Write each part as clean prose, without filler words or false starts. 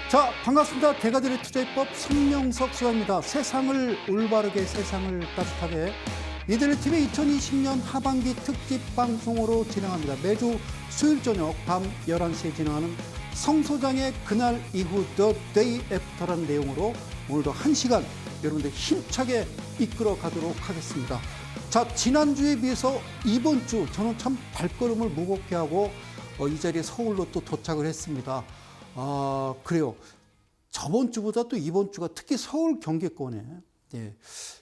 자, 반갑습니다. 대가들의 투자입법 손명석 수사입니다. 세상을 올바르게, 세상을 따뜻하게 이들의 팀의 2020년 하반기 특집 방송으로 진행합니다. 매주 수요일 저녁 밤 11시에 진행하는 성 소장의 그날 이후 The Day After라는 내용으로 오늘도 1시간 여러분들 힘차게 이끌어 가도록 하겠습니다. 자, 지난주에 비해서 이번 주 저는 참 발걸음을 무겁게 하고 이 자리에 서울로 또 도착을 했습니다. 그래요. 저번 주보다 또 이번 주가 특히 서울 경기권에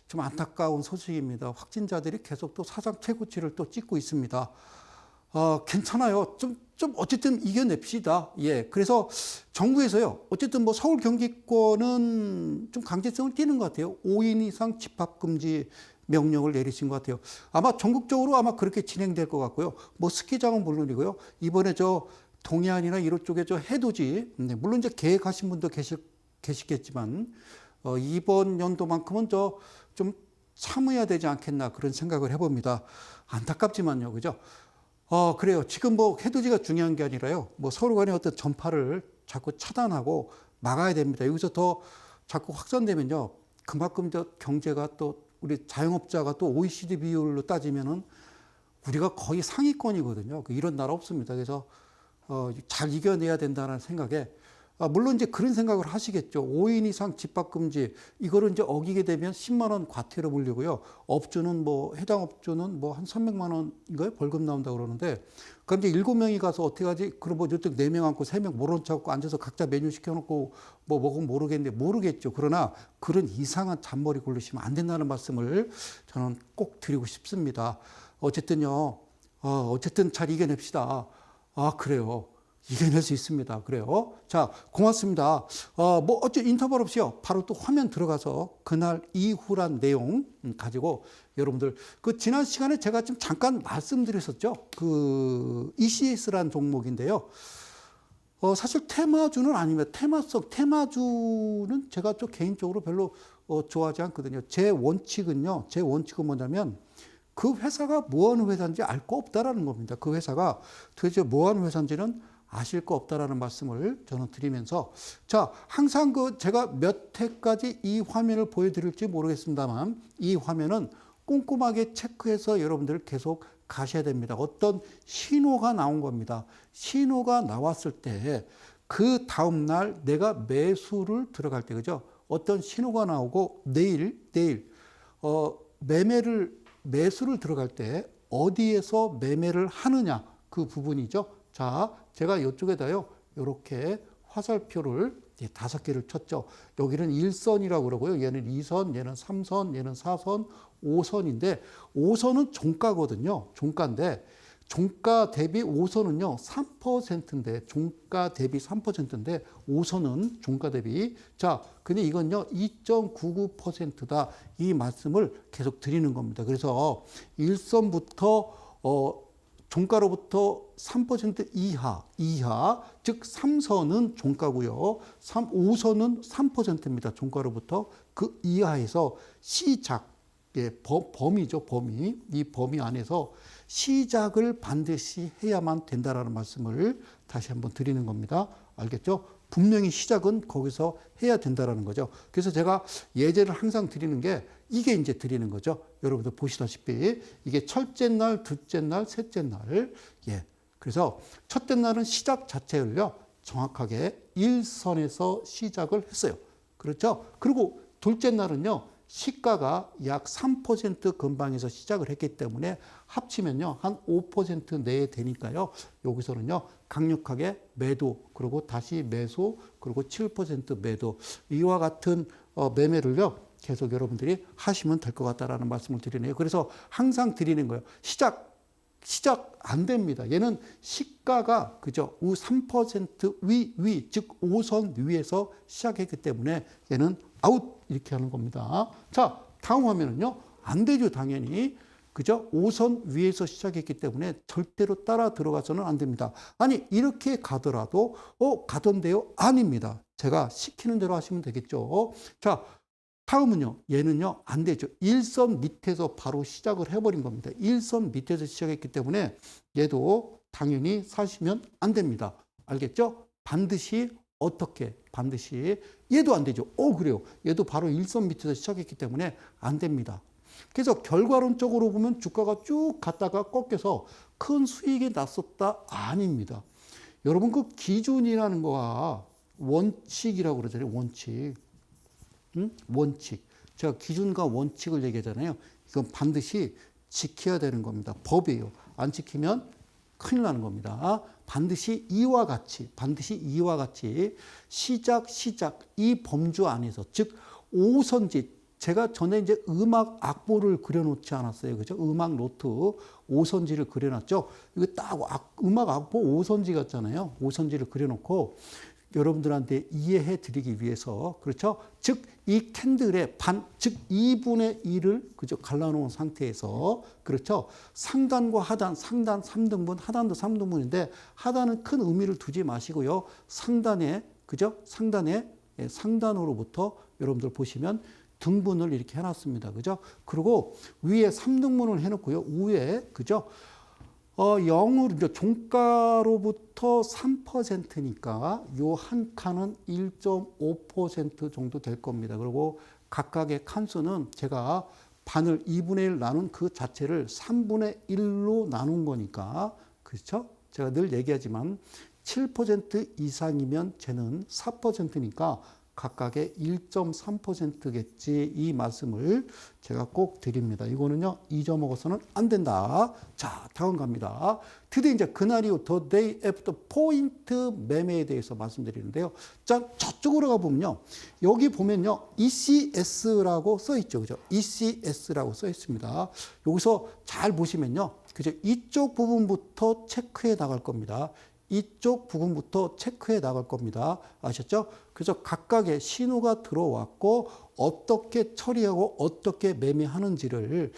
좀 안타까운 소식입니다. 확진자들이 계속 또 사상 최고치를 또 찍고 있습니다. 괜찮아요. 좀 어쨌든 이겨냅시다. 그래서 정부에서요. 어쨌든 뭐 서울 경기권은 좀 강제성을 띠는 것 같아요. 5인 이상 집합금지 명령을 내리신 것 같아요. 아마 전국적으로 아마 그렇게 진행될 것 같고요. 뭐 스키장은 물론이고요. 이번에 동해안이나 이런 쪽에 해돋이, 물론 이제 계획하신 분도 계시겠지만, 이번 연도만큼은 좀 참아야 되지 않겠나 그런 생각을 해봅니다. 안타깝지만요. 그죠? 그래요. 지금 뭐 해돋이가 중요한 게 아니라요. 뭐 서로 간의 어떤 전파를 자꾸 차단하고 막아야 됩니다. 여기서 더 자꾸 확산되면요. 그만큼 경제가 또 우리 자영업자가 또 OECD 비율로 따지면은 우리가 거의 상위권이거든요. 이런 나라 없습니다. 그래서 잘 이겨내야 된다는 생각에 물론 이제 그런 생각을 하시겠죠. 5인 이상 집합금지 이거를 이제 어기게 되면 10만 원 과태료 물리고요. 업주는 해당 업주는 한 300만 원인가요? 벌금 나온다고 그러는데 그럼 이제 7명이 가서 어떻게 하지? 그럼 저쪽 4명 앉고 3명 모른 척하고 앉아서 각자 메뉴 시켜놓고 먹으면 모르겠죠. 그러나 그런 이상한 잔머리 굴리시면 안 된다는 말씀을 저는 꼭 드리고 싶습니다. 어쨌든요. 어쨌든 잘 이겨냅시다. 그래요. 이겨낼 수 있습니다. 그래요. 자, 고맙습니다. 어째 인터벌 없이요. 바로 또 화면 들어가서 그날 이후란 내용 가지고 여러분들 지난 시간에 제가 좀 잠깐 말씀드렸었죠. ECS라는 종목인데요. 사실 테마주는 아닙니다. 테마주는 제가 좀 개인적으로 별로 좋아하지 않거든요. 제 원칙은 뭐냐면 그 회사가 뭐 하는 회사인지 알 거 없다라는 겁니다. 그 회사가 도대체 뭐 하는 회사인지는 아실 거 없다라는 말씀을 저는 드리면서 자, 항상 제가 몇 회까지 이 화면을 보여드릴지 모르겠습니다만 이 화면은 꼼꼼하게 체크해서 여러분들 계속 가셔야 됩니다. 어떤 신호가 나온 겁니다. 신호가 나왔을 때 그 다음날 내가 매수를 들어갈 때 그죠? 어떤 신호가 나오고 내일 매수를 들어갈 때 어디에서 매매를 하느냐 그 부분이죠. 자, 제가 이쪽에다요 이렇게 화살표를 5개를 쳤죠. 여기는 1선이라고 그러고요. 얘는 2선, 얘는 3선, 얘는 4선, 5선인데 5선은 종가거든요. 종가인데 종가 대비 5선은요 3%인데 종가 대비 3%인데 5선은 종가 대비 자 근데 이건요 2.99%다 이 말씀을 계속 드리는 겁니다. 그래서 1선부터 종가로부터 3% 이하 즉 3선은 종가고요 5선은 3%입니다. 종가로부터 그 이하에서 시작 범위죠. 이 범위 안에서 시작을 반드시 해야만 된다라는 말씀을 다시 한번 드리는 겁니다. 알겠죠? 분명히 시작은 거기서 해야 된다라는 거죠. 그래서 제가 예제를 항상 드리는 게 이게 이제 드리는 거죠. 여러분들 보시다시피 이게 첫째 날, 둘째 날, 셋째 날. 그래서 첫째 날은 시작 자체를요. 정확하게 1선에서 시작을 했어요. 그렇죠? 그리고 둘째 날은요. 시가가 약 3% 근방에서 시작을 했기 때문에 합치면요 한 5% 내에 되니까요 여기서는요 강력하게 매도 그리고 다시 매수 그리고 7% 매도 이와 같은 매매를요 계속 여러분들이 하시면 될 것 같다라는 말씀을 드리네요. 그래서 항상 드리는 거예요. 시작 안 됩니다. 얘는 시가가 그죠 3% 위 즉 5선 위에서 시작했기 때문에 얘는 아웃 이렇게 하는 겁니다. 자, 다음 화면은요. 안 되죠, 당연히. 그죠? 5선 위에서 시작했기 때문에 절대로 따라 들어가서는 안 됩니다. 아니, 이렇게 가더라도 가던데요? 아닙니다. 제가 시키는 대로 하시면 되겠죠. 자, 다음은요. 얘는요. 안 되죠. 1선 밑에서 바로 시작을 해버린 겁니다. 1선 밑에서 시작했기 때문에 얘도 당연히 사시면 안 됩니다. 알겠죠? 반드시 어떻게 반드시 얘도 안 되죠. 그래요. 얘도 바로 일선 밑에서 시작했기 때문에 안 됩니다. 그래서 결과론적으로 보면 주가가 쭉 갔다가 꺾여서 큰 수익이 났었다? 아닙니다. 여러분 그 기준이라는 거와 원칙이라고 그러잖아요. 원칙. 원칙. 제가 기준과 원칙을 얘기하잖아요. 이건 반드시 지켜야 되는 겁니다. 법이에요. 안 지키면 큰일 나는 겁니다. 반드시 이와 같이 시작 이 범주 안에서 즉 오선지 제가 전에 이제 음악 악보를 그려놓지 않았어요. 그죠? 음악 노트 오선지를 그려놨죠. 이거 딱 음악 악보 오선지 같잖아요. 오선지를 그려놓고 여러분들한테 이해해 드리기 위해서 그렇죠? 즉 이 캔들의 즉 2분의 1을 그죠? 갈라놓은 상태에서 그렇죠? 상단과 하단, 상단 3등분, 하단도 3등분인데 하단은 큰 의미를 두지 마시고요. 상단에 그죠? 상단으로부터 여러분들 보시면 등분을 이렇게 해놨습니다. 그죠? 그리고 위에 3등분을 해놓고요. 위에 그죠? 0으로 이제 종가로부터 3%니까 요 한 칸은 1.5% 정도 될 겁니다. 그리고 각각의 칸수는 제가 반을 2분의 1 나눈 그 자체를 3분의 1로 나눈 거니까 그렇죠? 제가 늘 얘기하지만 7% 이상이면 쟤는 4%니까 각각의 1.3%겠지 이 말씀을 제가 꼭 드립니다. 이거는요 잊어먹어서는 안 된다. 자 다음 갑니다. 드디어 이제 그날이후 the day after 포인트 매매에 대해서 말씀드리는데요. 자 저쪽으로 가보면요. 여기 보면요 ECS라고 써 있죠. 그죠? ECS라고 써 있습니다. 여기서 잘 보시면요. 그죠? 이쪽 부분부터 체크해 나갈 겁니다. 이쪽 부분부터 체크해 나갈 겁니다. 아셨죠? 그래서 각각의 신호가 들어왔고 어떻게 처리하고 어떻게 매매하는지를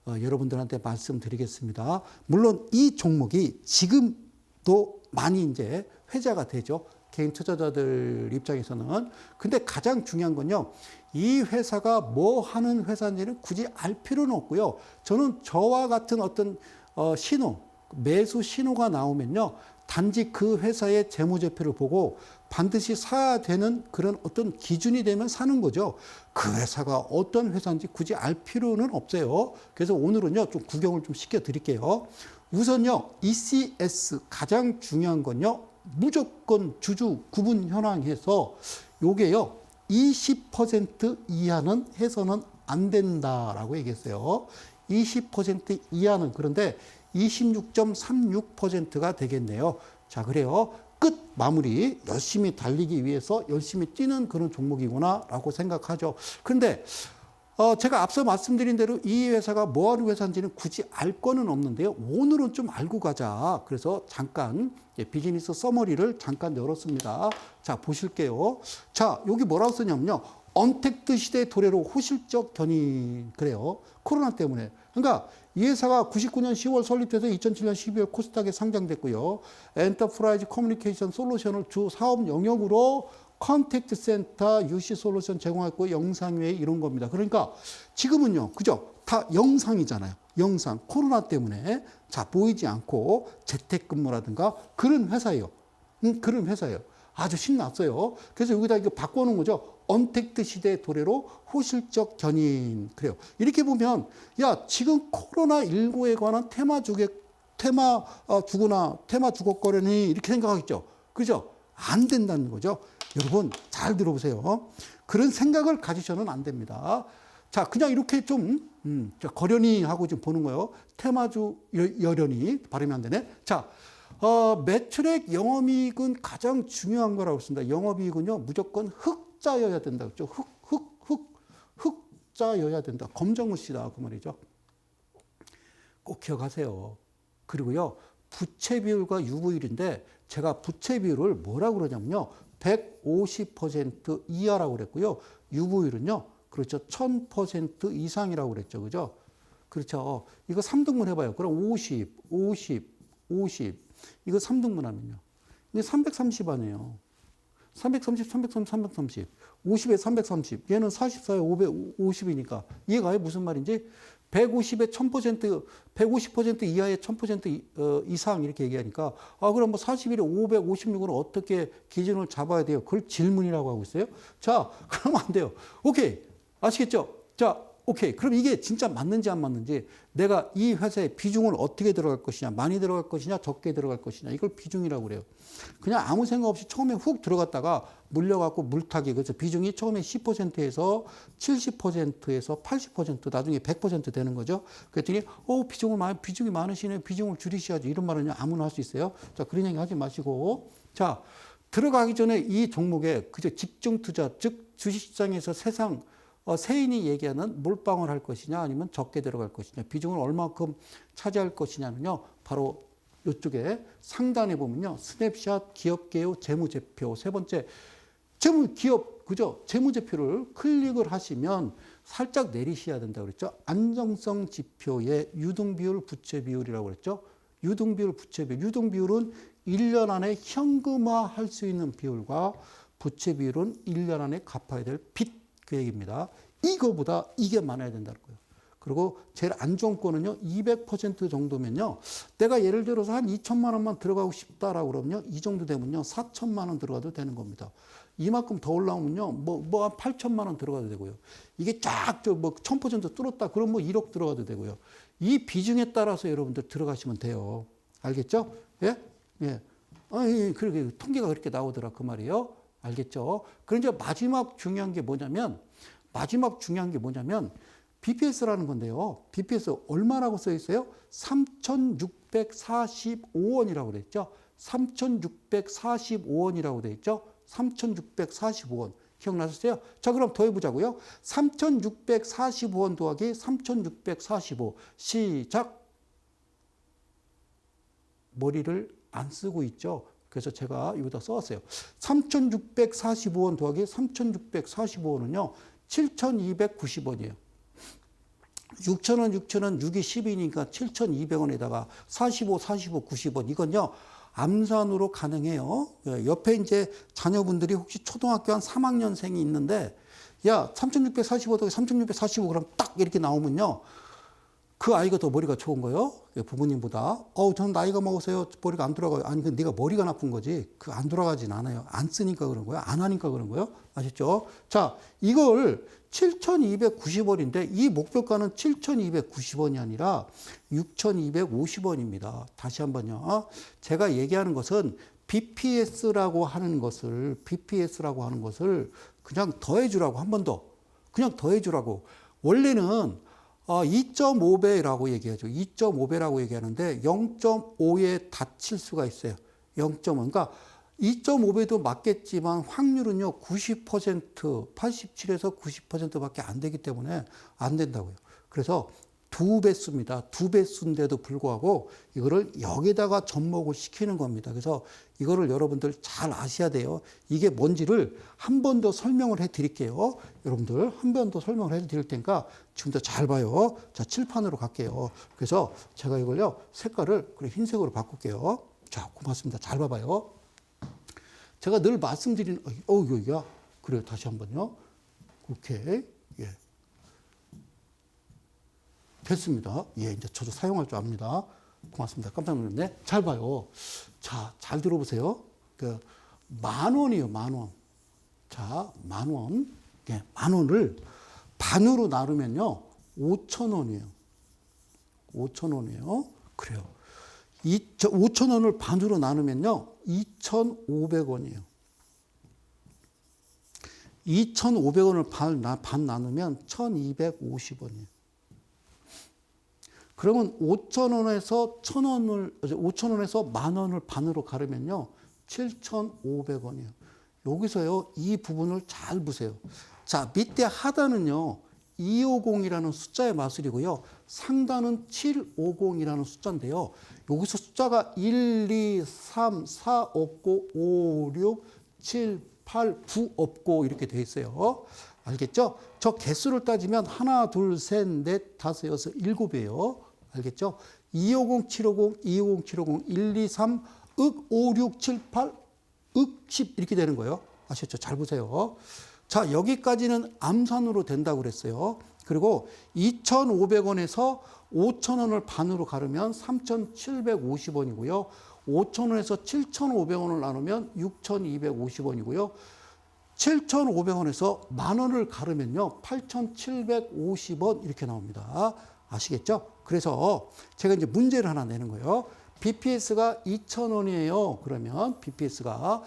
여러분들한테 말씀드리겠습니다. 물론 이 종목이 지금도 많이 이제 회자가 되죠. 개인 투자자들 입장에서는. 근데 가장 중요한 건요. 이 회사가 뭐 하는 회사인지는 굳이 알 필요는 없고요. 저는 저와 같은 어떤 신호, 매수 신호가 나오면요. 단지 그 회사의 재무제표를 보고 반드시 사야 되는 그런 어떤 기준이 되면 사는 거죠. 그 회사가 어떤 회사인지 굳이 알 필요는 없어요. 그래서 오늘은요, 좀 구경을 좀 시켜드릴게요. 우선요, ECS 가장 중요한 건요, 무조건 주주 구분 현황에서 요게요, 20% 이하는 해서는 안 된다라고 얘기했어요. 20% 이하는 그런데 26.36%가 되겠네요. 자, 그래요. 끝 마무리 열심히 달리기 위해서 열심히 뛰는 그런 종목이구나라고 생각하죠. 그런데 제가 앞서 말씀드린 대로 이 회사가 뭐 하는 회사인지는 굳이 알 거는 없는데요. 오늘은 좀 알고 가자. 그래서 잠깐 비즈니스 서머리를 잠깐 열었습니다. 자, 보실게요. 자, 여기 뭐라고 쓰냐면요. 언택트 시대 도래로 호실적 견인. 그래요. 코로나 때문에. 그러니까 이 회사가 99년 10월 설립돼서 2007년 12월 코스닥에 상장됐고요. 엔터프라이즈 커뮤니케이션 솔루션을 주 사업 영역으로 컨택트 센터 UC 솔루션 제공했고 영상회의 이런 겁니다. 그러니까 지금은요. 그죠? 다 영상이잖아요. 영상. 코로나 때문에 자 보이지 않고 재택근무라든가 그런 회사예요. 그런 회사예요. 아주 신났어요. 그래서 여기다 이거 바꿔놓은 거죠. 언택트 시대 도래로 호실적 견인. 그래요. 이렇게 보면, 야, 지금 코로나19에 관한 테마 주거거리니 이렇게 생각하겠죠. 그죠? 안 된다는 거죠. 여러분, 잘 들어보세요. 그런 생각을 가지셔는 안 됩니다. 자, 그냥 이렇게 좀, 거려니 하고 좀 보는 거예요. 테마주 여련이 발음이 안 되네. 자, 매출액 영업이익은 가장 중요한 거라고 했습니다. 영업이익은요, 무조건 흑자여야 된다. 그렇죠? 흑자여야 된다. 검정무시다. 그 말이죠. 꼭 기억하세요. 그리고요, 부채 비율과 유보율인데, 제가 부채 비율을 뭐라고 그러냐면요, 150% 이하라고 그랬고요, 유보율은요, 그렇죠. 1000% 이상이라고 그랬죠. 그죠? 그렇죠. 이거 3등분 해봐요. 그럼 50. 이거 3등분 하면요. 이게 330 아니에요. 330. 50에 330. 얘는 44에 550이니까. 이해가요? 무슨 말인지? 150에 1000%, 150% 이하의 1000% 이상 이렇게 얘기하니까 그럼 뭐 41에 556은 어떻게 기준을 잡아야 돼요? 그걸 질문이라고 하고 있어요. 자, 그러면 안 돼요. 오케이. 아시겠죠? 자, 오케이. 그럼 이게 진짜 맞는지 안 맞는지 내가 이 회사에 비중을 어떻게 들어갈 것이냐, 많이 들어갈 것이냐, 적게 들어갈 것이냐, 이걸 비중이라고 그래요. 그냥 아무 생각 없이 처음에 훅 들어갔다가 물려갖고 물타기. 그래서 비중이 처음에 10%에서 70%에서 80% 나중에 100% 되는 거죠. 그랬더니 비중이 많으시네. 비중을 줄이셔야지. 이런 말은 아무나 할 수 있어요. 자, 그런 얘기 하지 마시고. 자, 들어가기 전에 이 종목에 그저 집중 투자, 즉 주식시장에서 세인이 얘기하는 몰빵을 할 것이냐 아니면 적게 들어갈 것이냐, 비중을 얼마큼 차지할 것이냐는요, 바로 이쪽에 상단에 보면요, 스냅샷, 기업개요, 재무제표, 세 번째 재무제표를 클릭을 하시면 살짝 내리셔야 된다고 그랬죠. 안정성 지표의 유동비율, 부채비율이라고 그랬죠. 유동비율, 부채비율. 유동비율은 1년 안에 현금화할 수 있는 비율과 부채비율은 1년 안에 갚아야 될 빚, 그 얘기입니다. 이거보다 이게 많아야 된다는 거예요. 그리고 제일 안 좋은 거는요, 200% 정도면요, 내가 예를 들어서 한 2천만 원만 들어가고 싶다라고 그러면요, 이 정도 되면요, 4천만 원 들어가도 되는 겁니다. 이만큼 더 올라오면요, 한 8천만 원 들어가도 되고요. 이게 쫙 1000% 뚫었다, 그럼 1억 들어가도 되고요. 이 비중에 따라서 여러분들 들어가시면 돼요. 알겠죠? 예? 예. 그렇게 통계가 그렇게 나오더라, 그 말이에요. 알겠죠? 그럼 이제 마지막 중요한 게 뭐냐면 BPS라는 건데요. BPS 얼마라고 써 있어요? 3,645원이라고 그랬죠. 3,645원이라고 돼 있죠. 3,645원. 기억나셨어요? 자, 그럼 더해보자고요. 3,645원 더하기 3,645. 시작. 머리를 안 쓰고 있죠. 그래서 제가 여기다 써왔어요. 3,645원 더하기 3,645원은요, 7,290원이에요. 6,000원, 6이 10이니까 7,200원에다가 45, 90원. 이건요, 암산으로 가능해요. 옆에 이제 자녀분들이 혹시 초등학교 한 3학년생이 있는데, 야, 3,645 더하기 3,645 그럼 딱 이렇게 나오면요, 그 아이가 더 머리가 좋은 거예요. 부모님보다. 저는 나이가 먹어서요, 머리가 안 돌아가요. 아니, 그 네가 머리가 나쁜 거지. 그 안 돌아가진 않아요. 안 쓰니까 그런 거예요. 안 하니까 그런 거예요. 아셨죠? 자, 이걸 7,290원인데 이 목표가는 7,290원이 아니라 6,250원입니다. 다시 한번요. 제가 얘기하는 것은 BPS라고 하는 것을 그냥 더해주라고, 한 번 더. 그냥 더해주라고. 원래는 2.5배라고 얘기하죠. 2.5배라고 얘기하는데 0.5에 닫힐 수가 있어요. 0.5. 그러니까 2.5배도 맞겠지만 확률은요, 90%, 87에서 90%밖에 안 되기 때문에 안 된다고요. 그래서 2배수입니다. 2배수인데도 불구하고 이거를 여기다가 접목을 시키는 겁니다. 그래서 이거를 여러분들 잘 아셔야 돼요. 이게 뭔지를 한 번 더 설명을 해 드릴게요. 여러분들 한 번 더 설명을 해 드릴 테니까 지금부터 잘 봐요. 자, 칠판으로 갈게요. 그래서 제가 이걸요, 색깔을 흰색으로 바꿀게요. 자, 고맙습니다. 잘 봐봐요. 제가 늘 말씀드리는, 여기가, 그래요. 다시 한 번요. 오케이. 예. 됐습니다. 예, 이제 저도 사용할 줄 압니다. 고맙습니다. 깜짝 놀랐네. 잘 봐요. 자, 잘 들어보세요. 10,000원이에요, 10,000원. 자, 10,000원. 예, 10,000원을 반으로 나누면요, 5,000원이에요. 5,000원이에요. 그래요. 5,000원을 반으로 나누면요, 2,500원이에요. 2,500원을 반 나누면 1,250원이에요. 그러면 5,000원에서 5,000원에서 10,000원을 반으로 가르면요, 7,500원이에요. 여기서요, 이 부분을 잘 보세요. 자, 밑에 하단은요, 250이라는 숫자의 마술이고요, 상단은 750이라는 숫자인데요. 여기서 숫자가 1, 2, 3, 4 없고 5, 6, 7, 8, 9 없고 이렇게 돼 있어요. 알겠죠? 저 개수를 따지면 하나, 둘, 셋, 넷, 다섯, 여섯, 일곱이에요. 알겠죠? 250, 750, 250, 750, 1, 2, 3, 5, 6, 7, 8, 10 이렇게 되는 거예요. 아셨죠? 잘 보세요. 자, 여기까지는 암산으로 된다고 그랬어요. 그리고 2,500원에서 5,000원을 반으로 가르면 3,750원이고요. 5,000원에서 7,500원을 나누면 6,250원이고요. 7,500원에서 만원을 가르면요. 8,750원 이렇게 나옵니다. 아시겠죠? 그래서 제가 이제 문제를 하나 내는 거예요. BPS가 2,000원이에요. 그러면 BPS가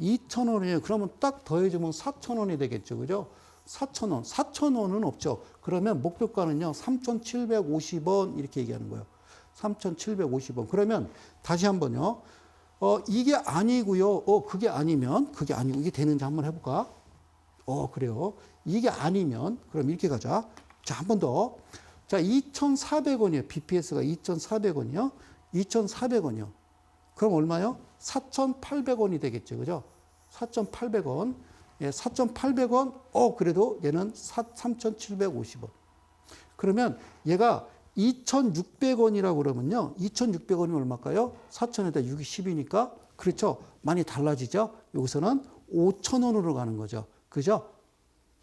2,000원이에요. 그러면 딱 더해주면 4,000원이 되겠죠. 그죠? 4,000원. 4,000원은 없죠. 그러면 목표가는요. 3,750원 이렇게 얘기하는 거예요. 3,750원. 그러면 다시 한번요. 이게 아니고요. 그게 아니면 그게 아니고 이게 되는지 한번 해볼까? 그래요. 이게 아니면 그럼 이렇게 가자. 자, 한 번 더. 자, 2,400원이에요. BPS가 2,400원이요. 2,400원이요. 그럼 얼마요? 4,800원이 되겠죠. 그죠? 4,800원. 예, 4,800원. 그래도 얘는 3,750원. 그러면 얘가 2,600원이라고 그러면요. 2,600원이 얼마일까요? 4,000에다 6이 10이니까. 그렇죠. 많이 달라지죠. 여기서는 5,000원으로 가는 거죠. 그죠?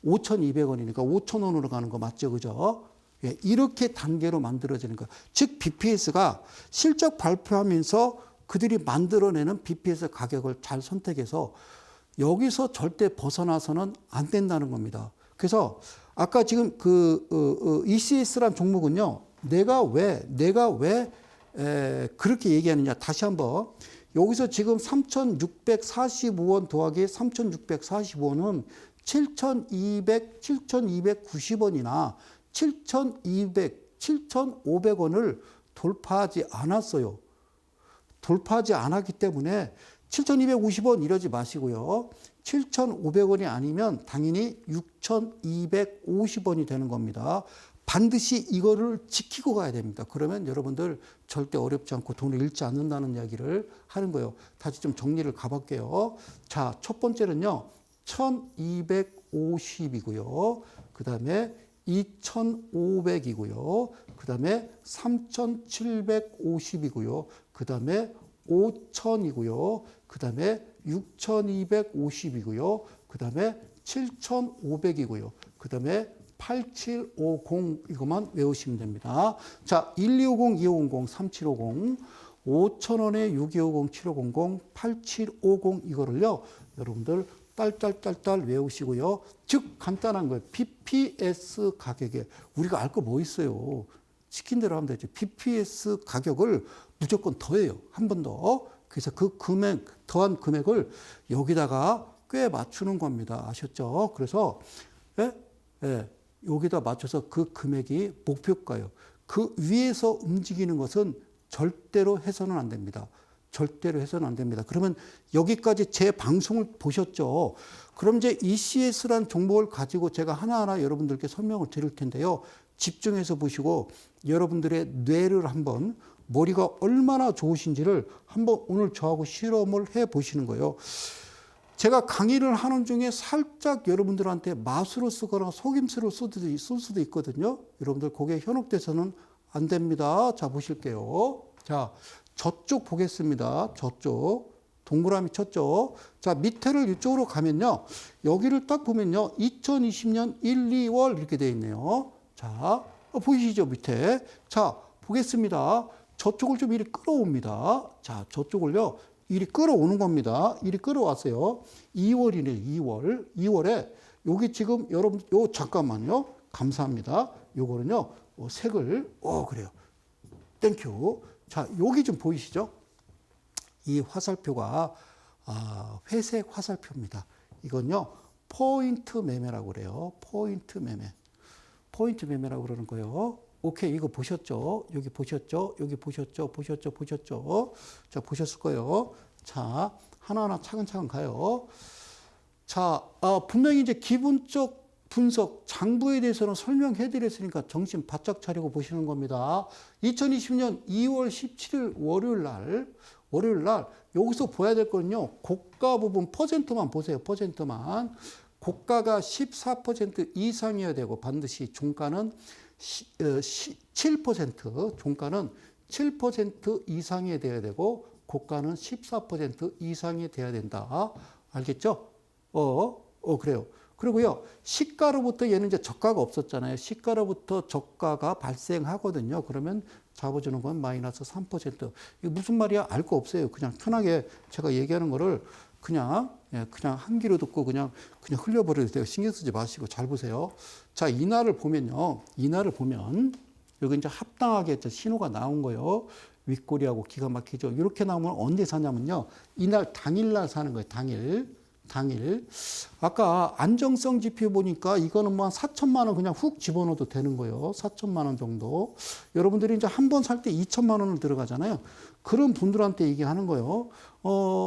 5,200원이니까 5,000원으로 가는 거 맞죠? 그죠? 예, 이렇게 단계로 만들어지는 거예요. 즉 BPS가 실적 발표하면서 그들이 만들어내는 BPS 가격을 잘 선택해서 여기서 절대 벗어나서는 안 된다는 겁니다. 그래서 아까 지금 ECS란 종목은요. 내가 왜 그렇게 얘기하느냐. 다시 한번. 여기서 지금 3,645원 더하기 3,645원은 7,290원이나 7,500원을 돌파하지 않았어요. 돌파하지 않았기 때문에 7,250원 이러지 마시고요. 7,500원이 아니면 당연히 6,250원이 되는 겁니다. 반드시 이거를 지키고 가야 됩니다. 그러면 여러분들 절대 어렵지 않고 돈을 잃지 않는다는 이야기를 하는 거예요. 다시 좀 정리를 가볼게요. 자, 첫 번째는요. 1,250이고요. 그 다음에 2,500이고요. 그 다음에 3,750이고요. 그 다음에 5,000이고요. 그 다음에 6,250이고요. 그 다음에 7,500이고요. 그 다음에 8750 이것만 외우시면 됩니다. 자, 1250, 2500, 3750, 5,000원에 6250, 7500, 8750 이거를요. 여러분들 딸딸딸딸 외우시고요. 즉 간단한 거예요. BPS 가격에 우리가 알 거 뭐 있어요. 시킨 대로 하면 되죠. BPS 가격을 무조건 더해요. 한 번 더. 그래서 그 금액, 더한 금액을 여기다가 꽤 맞추는 겁니다. 아셨죠? 그래서 여기다 맞춰서 그 금액이 목표가예요. 그 위에서 움직이는 것은 절대로 해서는 안 됩니다. 절대로 해서는 안 됩니다. 그러면 여기까지 제 방송을 보셨죠? 그럼 이제 ECS라는 종목을 가지고 제가 하나하나 여러분들께 설명을 드릴 텐데요. 집중해서 보시고 여러분들의 뇌를 한번 머리가 얼마나 좋으신지를 한번 오늘 저하고 실험을 해 보시는 거예요. 제가 강의를 하는 중에 살짝 여러분들한테 맛으로 쓰거나 속임수로 쓸 수도 있거든요. 여러분들 거기에 현혹돼서는 안 됩니다. 자, 보실게요. 자, 저쪽 보겠습니다. 저쪽. 동그라미 쳤죠. 자, 밑에를 이쪽으로 가면요. 여기를 딱 보면요. 2020년 1, 2월 이렇게 되어 있네요. 자, 보이시죠? 밑에. 자, 보겠습니다. 저쪽을 좀 이리 끌어옵니다. 자, 저쪽을요. 이리 끌어오는 겁니다. 이리 끌어왔어요. 2월이네, 2월. 2월에 여기 지금 여러분, 잠깐만요. 감사합니다. 요거는요. 색을, 그래요. 땡큐. 자, 여기 좀 보이시죠? 이 화살표가 회색 화살표입니다. 이건요. 포인트 매매라고 그래요. 포인트 매매. 포인트 매매라고 그러는 거예요. 오케이, 이거 보셨죠? 여기 보셨죠? 여기 보셨죠? 보셨죠? 자, 보셨을 거예요. 자, 하나하나 차근차근 가요. 자, 분명히 이제 기본적 분석, 장부에 대해서는 설명해 드렸으니까 정신 바짝 차리고 보시는 겁니다. 2020년 2월 17일 월요일 날, 여기서 보야 될 거는요, 고가 부분 퍼센트만 보세요. 퍼센트만. 고가가 14% 이상이어야 되고, 반드시 종가는 7%, 종가는 7% 이상이 돼야 되고, 고가는 14% 이상이 돼야 된다. 알겠죠? 그래요. 그리고요, 시가로부터 얘는 이제 저가가 없었잖아요. 시가로부터 저가가 발생하거든요. 그러면 잡아주는 건 마이너스 3%. 이거 무슨 말이야? 알 거 없어요. 그냥 편하게 제가 얘기하는 거를 그냥 한 귀로 듣고 그냥 흘려버려도 돼요. 신경 쓰지 마시고 잘 보세요. 자, 이날을 보면요. 이날을 보면 여기 이제 합당하게 신호가 나온 거예요. 윗꼬리하고 기가 막히죠. 이렇게 나오면 언제 사냐면요. 이날 당일날 사는 거예요. 당일. 아까 안정성 지표 보니까 이거는 뭐 한 4천만 원 그냥 훅 집어넣어도 되는 거예요. 4천만 원 정도. 여러분들이 이제 한 번 살 때 2천만 원을 들어가잖아요. 그런 분들한테 얘기하는 거예요.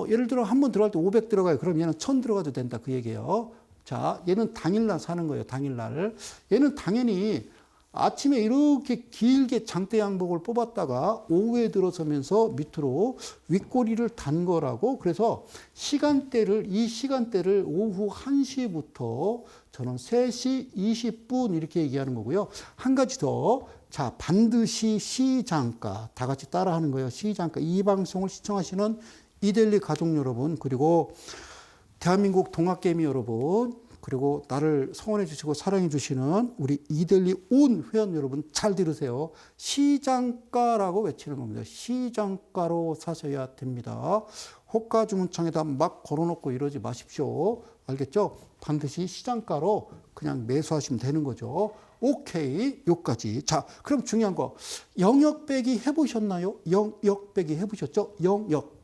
예를 들어 한 번 들어갈 때 500 들어가요. 그럼 얘는 1000 들어가도 된다. 그 얘기예요. 자, 얘는 당일날 사는 거예요. 당일날. 얘는 당연히 아침에 이렇게 길게 장대 양복을 뽑았다가 오후에 들어서면서 밑으로 윗꼬리를 단 거라고. 그래서 이 시간대를 오후 1시부터 저는 3시 20분 이렇게 얘기하는 거고요. 한 가지 더. 자, 반드시 시장가. 다 같이 따라하는 거예요. 시장가. 이 방송을 시청하시는 이데일리 가족 여러분, 그리고 대한민국 동학개미 여러분, 그리고 나를 성원해 주시고 사랑해 주시는 우리 이데일리 온 회원 여러분 잘 들으세요. 시장가라고 외치는 겁니다. 시장가로 사셔야 됩니다. 호가 주문창에다 막 걸어놓고 이러지 마십시오. 알겠죠? 반드시 시장가로 그냥 매수하시면 되는 거죠. 오케이, 요까지. 자, 그럼 중요한 거 영역 빼기 해보셨나요? 영역 빼기 해보셨죠? 영역.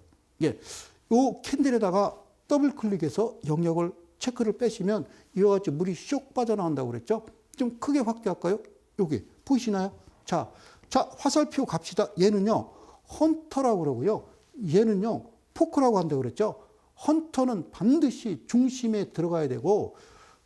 예, 요 캔들에다가 더블 클릭해서 영역을 체크를 빼시면 이와 같이 물이 쏙 빠져나온다고 그랬죠? 좀 크게 확대할까요? 여기 보이시나요? 자, 화살표 갑시다. 얘는요, 헌터라고 그러고요. 얘는요, 포크라고 한다고 그랬죠? 헌터는 반드시 중심에 들어가야 되고,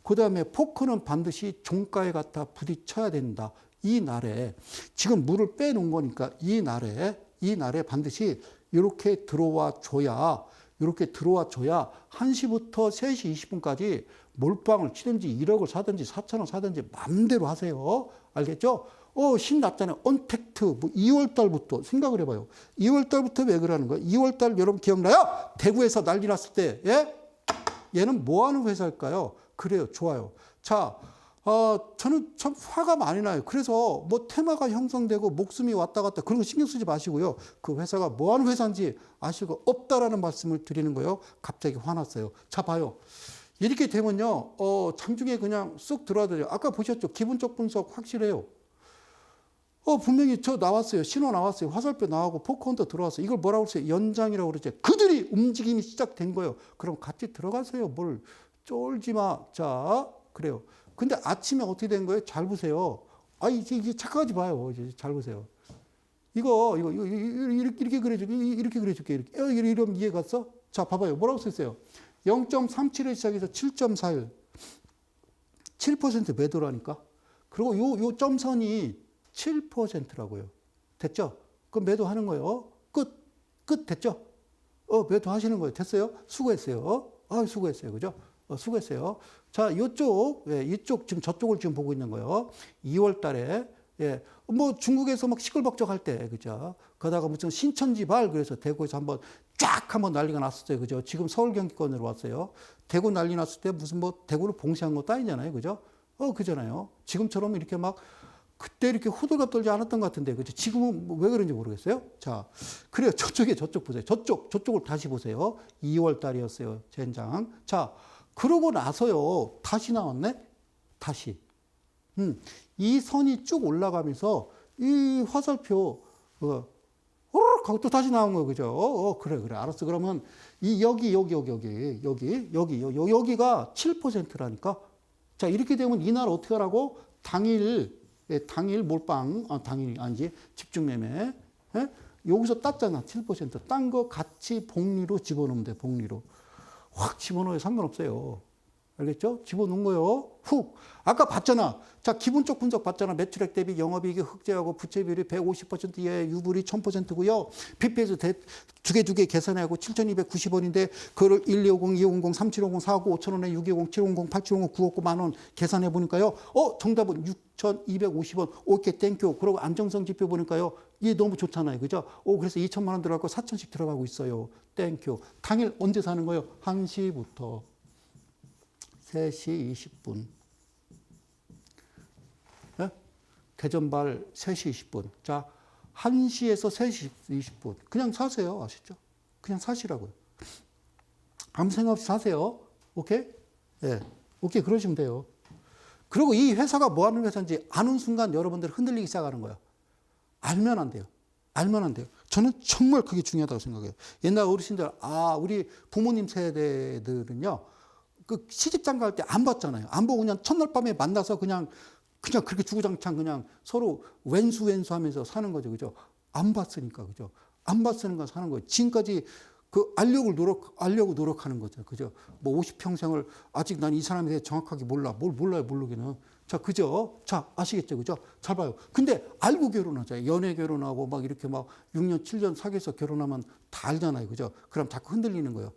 그 다음에 포크는 반드시 종가에 갖다 부딪혀야 된다. 이 날에, 지금 물을 빼놓은 거니까 이 날에 반드시 이렇게 들어와 줘야 1시부터 3시 20분까지 몰빵을 치든지 1억을 사든지 4천원 사든지 마음대로 하세요. 알겠죠? 신났잖아요. 언택트. 뭐 2월달부터 생각을 해봐요. 2월달부터 왜 그러는 거예요? 2월달 여러분 기억나요? 대구에서 난리 났을 때, 예? 얘는 뭐 하는 회사일까요? 그래요. 좋아요. 자, 저는 참 화가 많이 나요. 그래서 뭐 테마가 형성되고 목숨이 왔다 갔다 그런 거 신경 쓰지 마시고요. 그 회사가 뭐 하는 회사인지 아실 거 없다라는 말씀을 드리는 거예요. 갑자기 화났어요. 자, 봐요. 이렇게 되면요, 장중에 그냥 쑥 들어와도 아까 보셨죠? 기본적 분석 확실해요. 분명히 저 나왔어요. 신호 나왔어요. 화살표 나오고 포크헌터 들어왔어요. 이걸 뭐라고 그랬어요? 연장이라고 그랬죠. 그들이 움직임이 시작된 거예요. 그럼 같이 들어가세요. 뭘 쫄지 마. 자, 그래요. 근데 아침에 어떻게 된 거예요? 잘 보세요. 이게 착각하지 마요. 이제 잘 보세요. 이거 이렇게 그려줄게. 이렇게 그려줄게. 이러면 이해 갔어? 자, 봐봐요. 뭐라고 썼어요? 0.37에 시작해서 7.41. 7% 매도라니까. 그리고 요 점선이 7%라고요. 됐죠? 그럼 매도하는 거예요. 끝 됐죠? 매도하시는 거예요. 됐어요? 수고했어요. 수고했어요. 그죠? 수고했어요. 자, 이쪽 지금 저쪽을 지금 보고 있는 거예요. 2월 달에, 예. 뭐 중국에서 막 시끌벅적할 때, 그죠? 그러다가 무슨 신천지발, 그래서 대구에서 한번 난리가 났었어요. 그죠? 지금 서울 경기권으로 왔어요. 대구 난리 났을 때 무슨 뭐 대구를 봉쇄한 것도 아니잖아요. 그죠? 그잖아요. 지금처럼 이렇게 막 그때 이렇게 호들갑 떨지 않았던 것 같은데, 그죠? 지금은 왜 그런지 모르겠어요. 자, 그래요. 저쪽 보세요. 저쪽을 다시 보세요. 2월 달이었어요. 젠장. 자, 그러고 나서요, 다시 나왔네? 다시. 이 선이 쭉 올라가면서 이 화살표, 호로록 하고 또 다시 나온 거예요. 그죠? 그래. 알았어. 그러면 여기가 7%라니까? 자, 이렇게 되면 이날 어떻게 하라고? 당일 몰빵, 당일이 아니지, 집중매매. 예? 여기서 땄잖아. 7%. 딴 거 같이 복리로 집어넣으면 돼, 복리로. 확 집어넣어요. 상관없어요. 알겠죠? 집어넣은 거요. 훅. 아까 봤잖아. 자, 기본적 분석 봤잖아. 매출액 대비 영업이익이 흑자하고 부채 비율이 150% 이하에 유불이 1000%고요. 빚배에서 두 개 계산하고 7,290원인데 그거를 1250, 2500, 3750, 459, 5,000원에 620, 750, 8750, 959 만원 계산해 보니까요. 정답은 6,250원. 오케이, 땡큐. 그리고 안정성 지표 보니까요. 이게 너무 좋잖아요. 그죠? 그래서 2천만 원 들어가고 4천씩 들어가고 있어요. 땡큐. 당일 언제 사는 거예요? 1시부터. 3시 20분. 예? 대전발 3시 20분. 자, 1시에서 3시 20분. 그냥 사세요. 아시죠? 그냥 사시라고요. 아무 생각 없이 사세요. 오케이? 예. 오케이. 그러시면 돼요. 그리고 이 회사가 뭐 하는 회사인지 아는 순간 여러분들 흔들리기 시작하는 거예요. 알면 안 돼요. 알면 안 돼요. 저는 정말 그게 중요하다고 생각해요. 옛날 어르신들, 우리 부모님 세대들은요, 그 시집장가 할 때 안 봤잖아요. 안 보고 그냥 첫날 밤에 만나서 그냥 그렇게 주구장창 그냥 서로 왼수 하면서 사는 거죠. 그죠? 안 봤으니까. 그죠? 안 봤으니까 사는 거예요. 지금까지 그 알려고 노력하는 거죠. 그죠? 뭐 50평생을 아직 난 이 사람에 대해 정확하게 몰라. 뭘 몰라요, 모르기는. 자, 그죠? 자, 아시겠죠? 그죠? 잘 봐요. 근데 알고 결혼하잖아요. 연애 결혼하고 막 이렇게 막 6년, 7년 사귀어서 결혼하면 다 알잖아요. 그죠? 그럼 자꾸 흔들리는 거예요.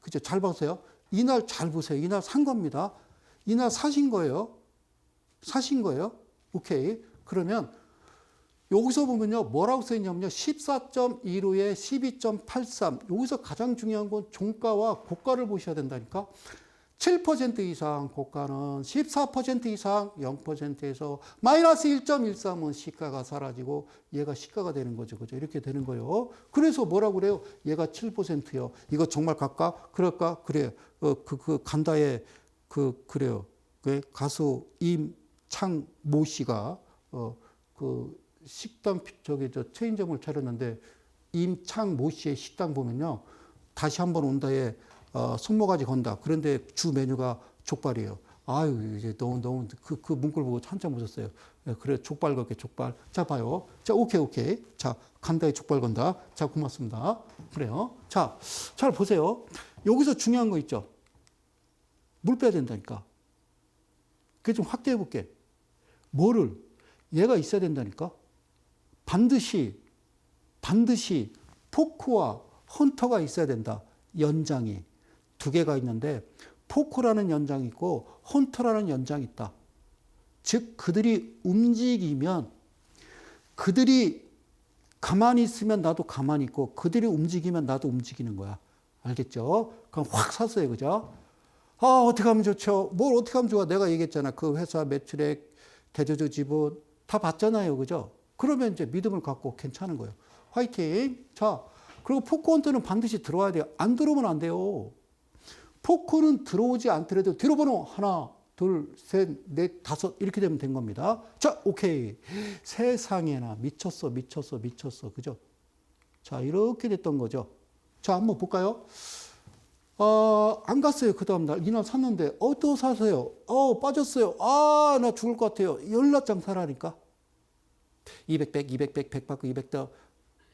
그죠? 잘 보세요. 이날 잘 보세요. 이날 산 겁니다. 이날 사신 거예요. 사신 거예요. 오케이. 그러면 여기서 보면요. 뭐라고 써 있냐면요. 14.15에 12.83. 여기서 가장 중요한 건 종가와 고가를 보셔야 된다니까. 7% 이상 고가는 14% 이상 0%에서 마이너스 1.13은 시가가 사라지고 얘가 시가가 되는 거죠. 그죠? 이렇게 되는 거예요. 그래서 뭐라고 그래요? 얘가 7%요. 이거 정말 갈까? 그럴까? 그래요. 간다에 그래요. 그 가수 임창모 씨가 식당 체인점을 차렸는데 임창모 씨의 식당 보면요. 다시 한번 온다에 손모가지 건다. 그런데 주 메뉴가 족발이에요. 아유, 이제 너무 그 문구를 보고 한참 웃었어요. 그래, 족발 걸게, 족발. 자, 봐요. 자, 오케이. 자, 간다에 족발 건다. 자, 고맙습니다. 그래요. 자, 잘 보세요. 여기서 중요한 거 있죠. 물 빼야 된다니까. 그게 좀 확대해 볼게. 뭐를? 얘가 있어야 된다니까. 반드시 포크와 헌터가 있어야 된다. 연장이. 두 개가 있는데 포크라는 연장이 있고 헌터라는 연장이 있다. 즉 그들이 움직이면 그들이 가만히 있으면 나도 가만히 있고 그들이 움직이면 나도 움직이는 거야. 알겠죠? 그럼 확 샀어요. 그죠? 어떻게 하면 좋죠? 뭘 어떻게 하면 좋아? 내가 얘기했잖아. 그 회사 매출액, 대주주 지분 다 봤잖아요. 그죠? 그러면 이제 믿음을 갖고 괜찮은 거예요. 화이팅! 자, 그리고 포크 헌터는 반드시 들어와야 돼요. 안 들어오면 안 돼요. 포크는 들어오지 않더라도 뒤로 번호 하나, 둘, 셋, 넷, 다섯 이렇게 되면 된 겁니다. 자, 오케이. 세상에나 미쳤어. 그죠? 자, 이렇게 됐던 거죠. 자, 한번 볼까요? 안 갔어요. 그 다음날. 이날 샀는데, 또 사세요. 빠졌어요. 나 죽을 것 같아요. 연락장 사라니까. 200, 100 받고 200더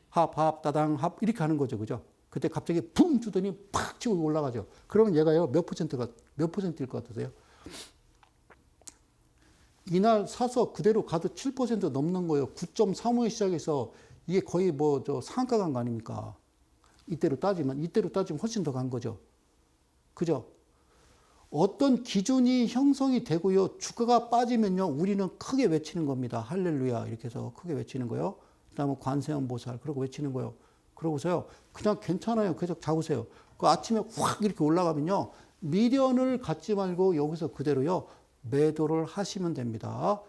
합, 따당, 합 이렇게 하는 거죠. 그죠? 그때 갑자기 붕 주더니 팍 치고 올라가죠. 그러면 얘가요, 몇 퍼센트일 것 같으세요? 이날 사서 그대로 가도 7% 넘는 거예요. 9.35에 시작해서 이게 거의 상한가 간 거 아닙니까? 이때로 따지면 훨씬 더 간 거죠. 그죠? 어떤 기준이 형성이 되고요. 주가가 빠지면요. 우리는 크게 외치는 겁니다. 할렐루야. 이렇게 해서 크게 외치는 거예요. 그 다음에 관세음 보살. 그러고 외치는 거예요. 그러고서요. 그냥 괜찮아요. 계속 잡으세요. 그 아침에 확 이렇게 올라가면요. 미련을 갖지 말고 여기서 그대로요. 매도를 하시면 됩니다.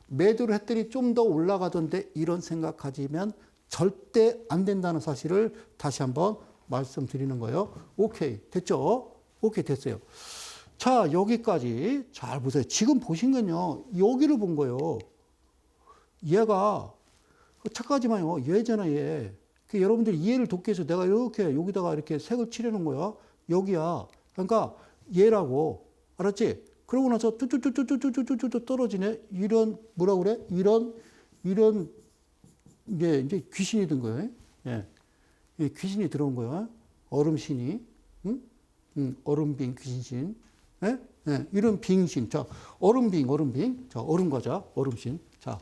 매도를 했더니 좀 더 올라가던데 이런 생각 가지면 절대 안 된다는 사실을 다시 한번 말씀드리는 거예요. 오케이. 됐죠? 오케이. 됐어요. 자, 여기까지 잘 보세요. 지금 보신 건요. 여기를 본 거예요. 얘가 착각하지만요. 얘잖아, 얘. 여러분들이 이해를 돕기 위해서 내가 이렇게 여기다가 이렇게 색을 칠해놓은 거야. 여기야. 그러니까 얘라고. 알았지? 그러고 나서 쭈쭈쭈쭈쭈쭈쭈쭈 떨어지네. 이런 뭐라 그래? 이런 이제 귀신이 든 거예요. 예. 귀신이 들어온 거야. 얼음신이. 응? 얼음빙 귀신. 예? 예. 이런 빙신. 자, 얼음빙. 자, 얼음 과자, 얼음신. 자.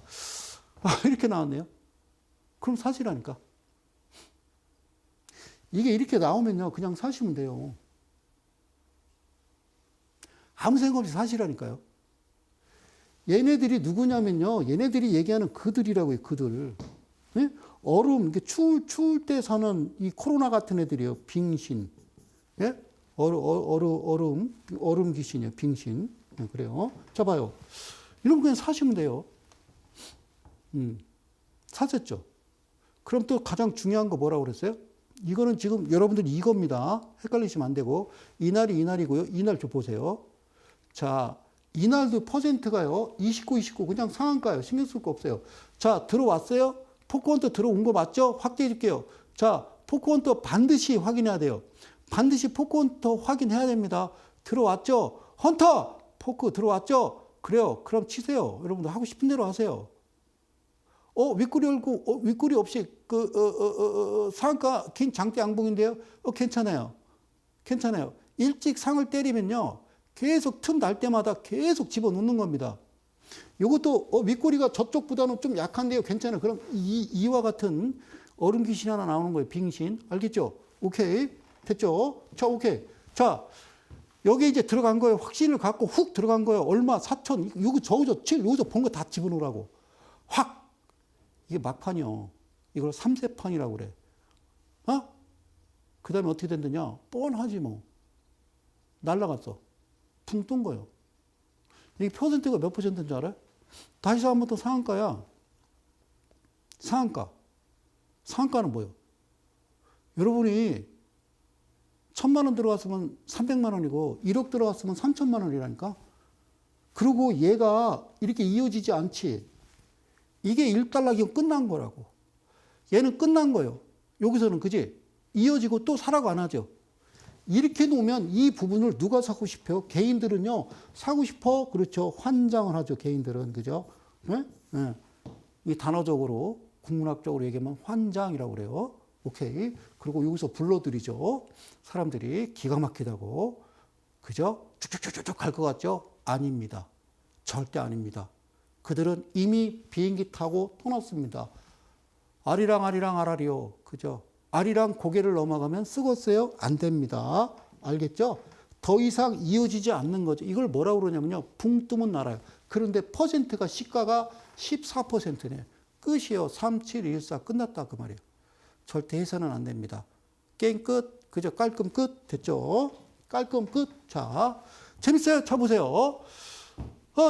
이렇게 나왔네요. 그럼 사시라니까. 이게 이렇게 나오면요. 그냥 사시면 돼요. 아무 생각 없이 사시라니까요. 얘네들이 누구냐면요. 얘네들이 얘기하는 그들이라고요. 그들. 예? 얼음, 추울 때 사는 이 코로나 같은 애들이에요. 빙신. 예? 얼음 귀신이요. 빙신. 네, 그래요. 자, 봐요. 이런 거 그냥 사시면 돼요. 사셨죠? 그럼 또 가장 중요한 거 뭐라고 그랬어요? 이거는 지금 여러분들 이겁니다. 헷갈리시면 안 되고. 이날이 이날이고요. 이날 좀 보세요. 자, 이날도 퍼센트가요. 29 그냥 상한가요. 신경 쓸 거 없어요. 자, 들어왔어요? 포크헌터 들어온 거 맞죠? 확대해 줄게요. 자, 포크헌터 반드시 확인해야 돼요. 반드시 포크헌터 확인해야 됩니다. 들어왔죠? 헌터! 포크 들어왔죠? 그래요. 그럼 치세요. 여러분들 하고 싶은 대로 하세요. 윗꼬리 열고, 윗꼬리 없이, 상한가 긴 장대 양봉인데요? 괜찮아요. 괜찮아요. 일찍 상을 때리면요. 계속 틈 날 때마다 계속 집어넣는 겁니다. 이것도 윗꼬리가 저쪽보다는 좀 약한데요. 괜찮아요. 그럼 이와 같은 얼음 귀신 하나 나오는 거예요. 빙신. 알겠죠? 오케이. 됐죠? 자, 오케이. 자, 여기 이제 들어간 거예요. 확신을 갖고 훅 들어간 거예요. 얼마? 4천. 이거 저기서 7, 여기서 본 거 다 집어넣으라고. 확. 이게 막판이요. 이걸 3세판이라고 그래. 그 다음에 어떻게 된다냐? 뻔하지 뭐. 날라갔어. 붕 뜬 거예요. 이게 퍼센트가 몇 퍼센트인 줄 알아요? 다시 한번 더 상한가야. 상한가. 상한가는 뭐예요? 여러분이 1,000만 원 들어갔으면 300만 원이고 1억 들어갔으면 3천만 원이라니까. 그리고 얘가 이렇게 이어지지 않지. 이게 1달러기면 끝난 거라고. 얘는 끝난 거예요. 여기서는 그지? 이어지고 또 사라고 안 하죠. 이렇게 놓으면 이 부분을 누가 사고 싶어요? 개인들은요, 사고 싶어. 그렇죠. 환장을 하죠. 개인들은. 그죠? 네? 네. 이 단어적으로, 국문학적으로 얘기하면 환장이라고 그래요. 오케이. 그리고 여기서 불러들이죠. 사람들이 기가 막히다고. 그죠? 쭉쭉쭉쭉 갈 것 같죠? 아닙니다. 절대 아닙니다. 그들은 이미 비행기 타고 떠났습니다. 아리랑 아라리요. 그죠? 아리랑 고개를 넘어가면 썩었어요? 안 됩니다. 알겠죠? 더 이상 이어지지 않는 거죠. 이걸 뭐라고 그러냐면요. 붕 뜨면 날아요. 그런데 퍼센트가 시가가 14%네. 끝이요. 3714 끝났다 그 말이에요. 절대 해서는 안 됩니다. 게임 끝. 그죠? 깔끔 끝. 됐죠? 깔끔 끝. 자, 재밌어요? 자, 보세요.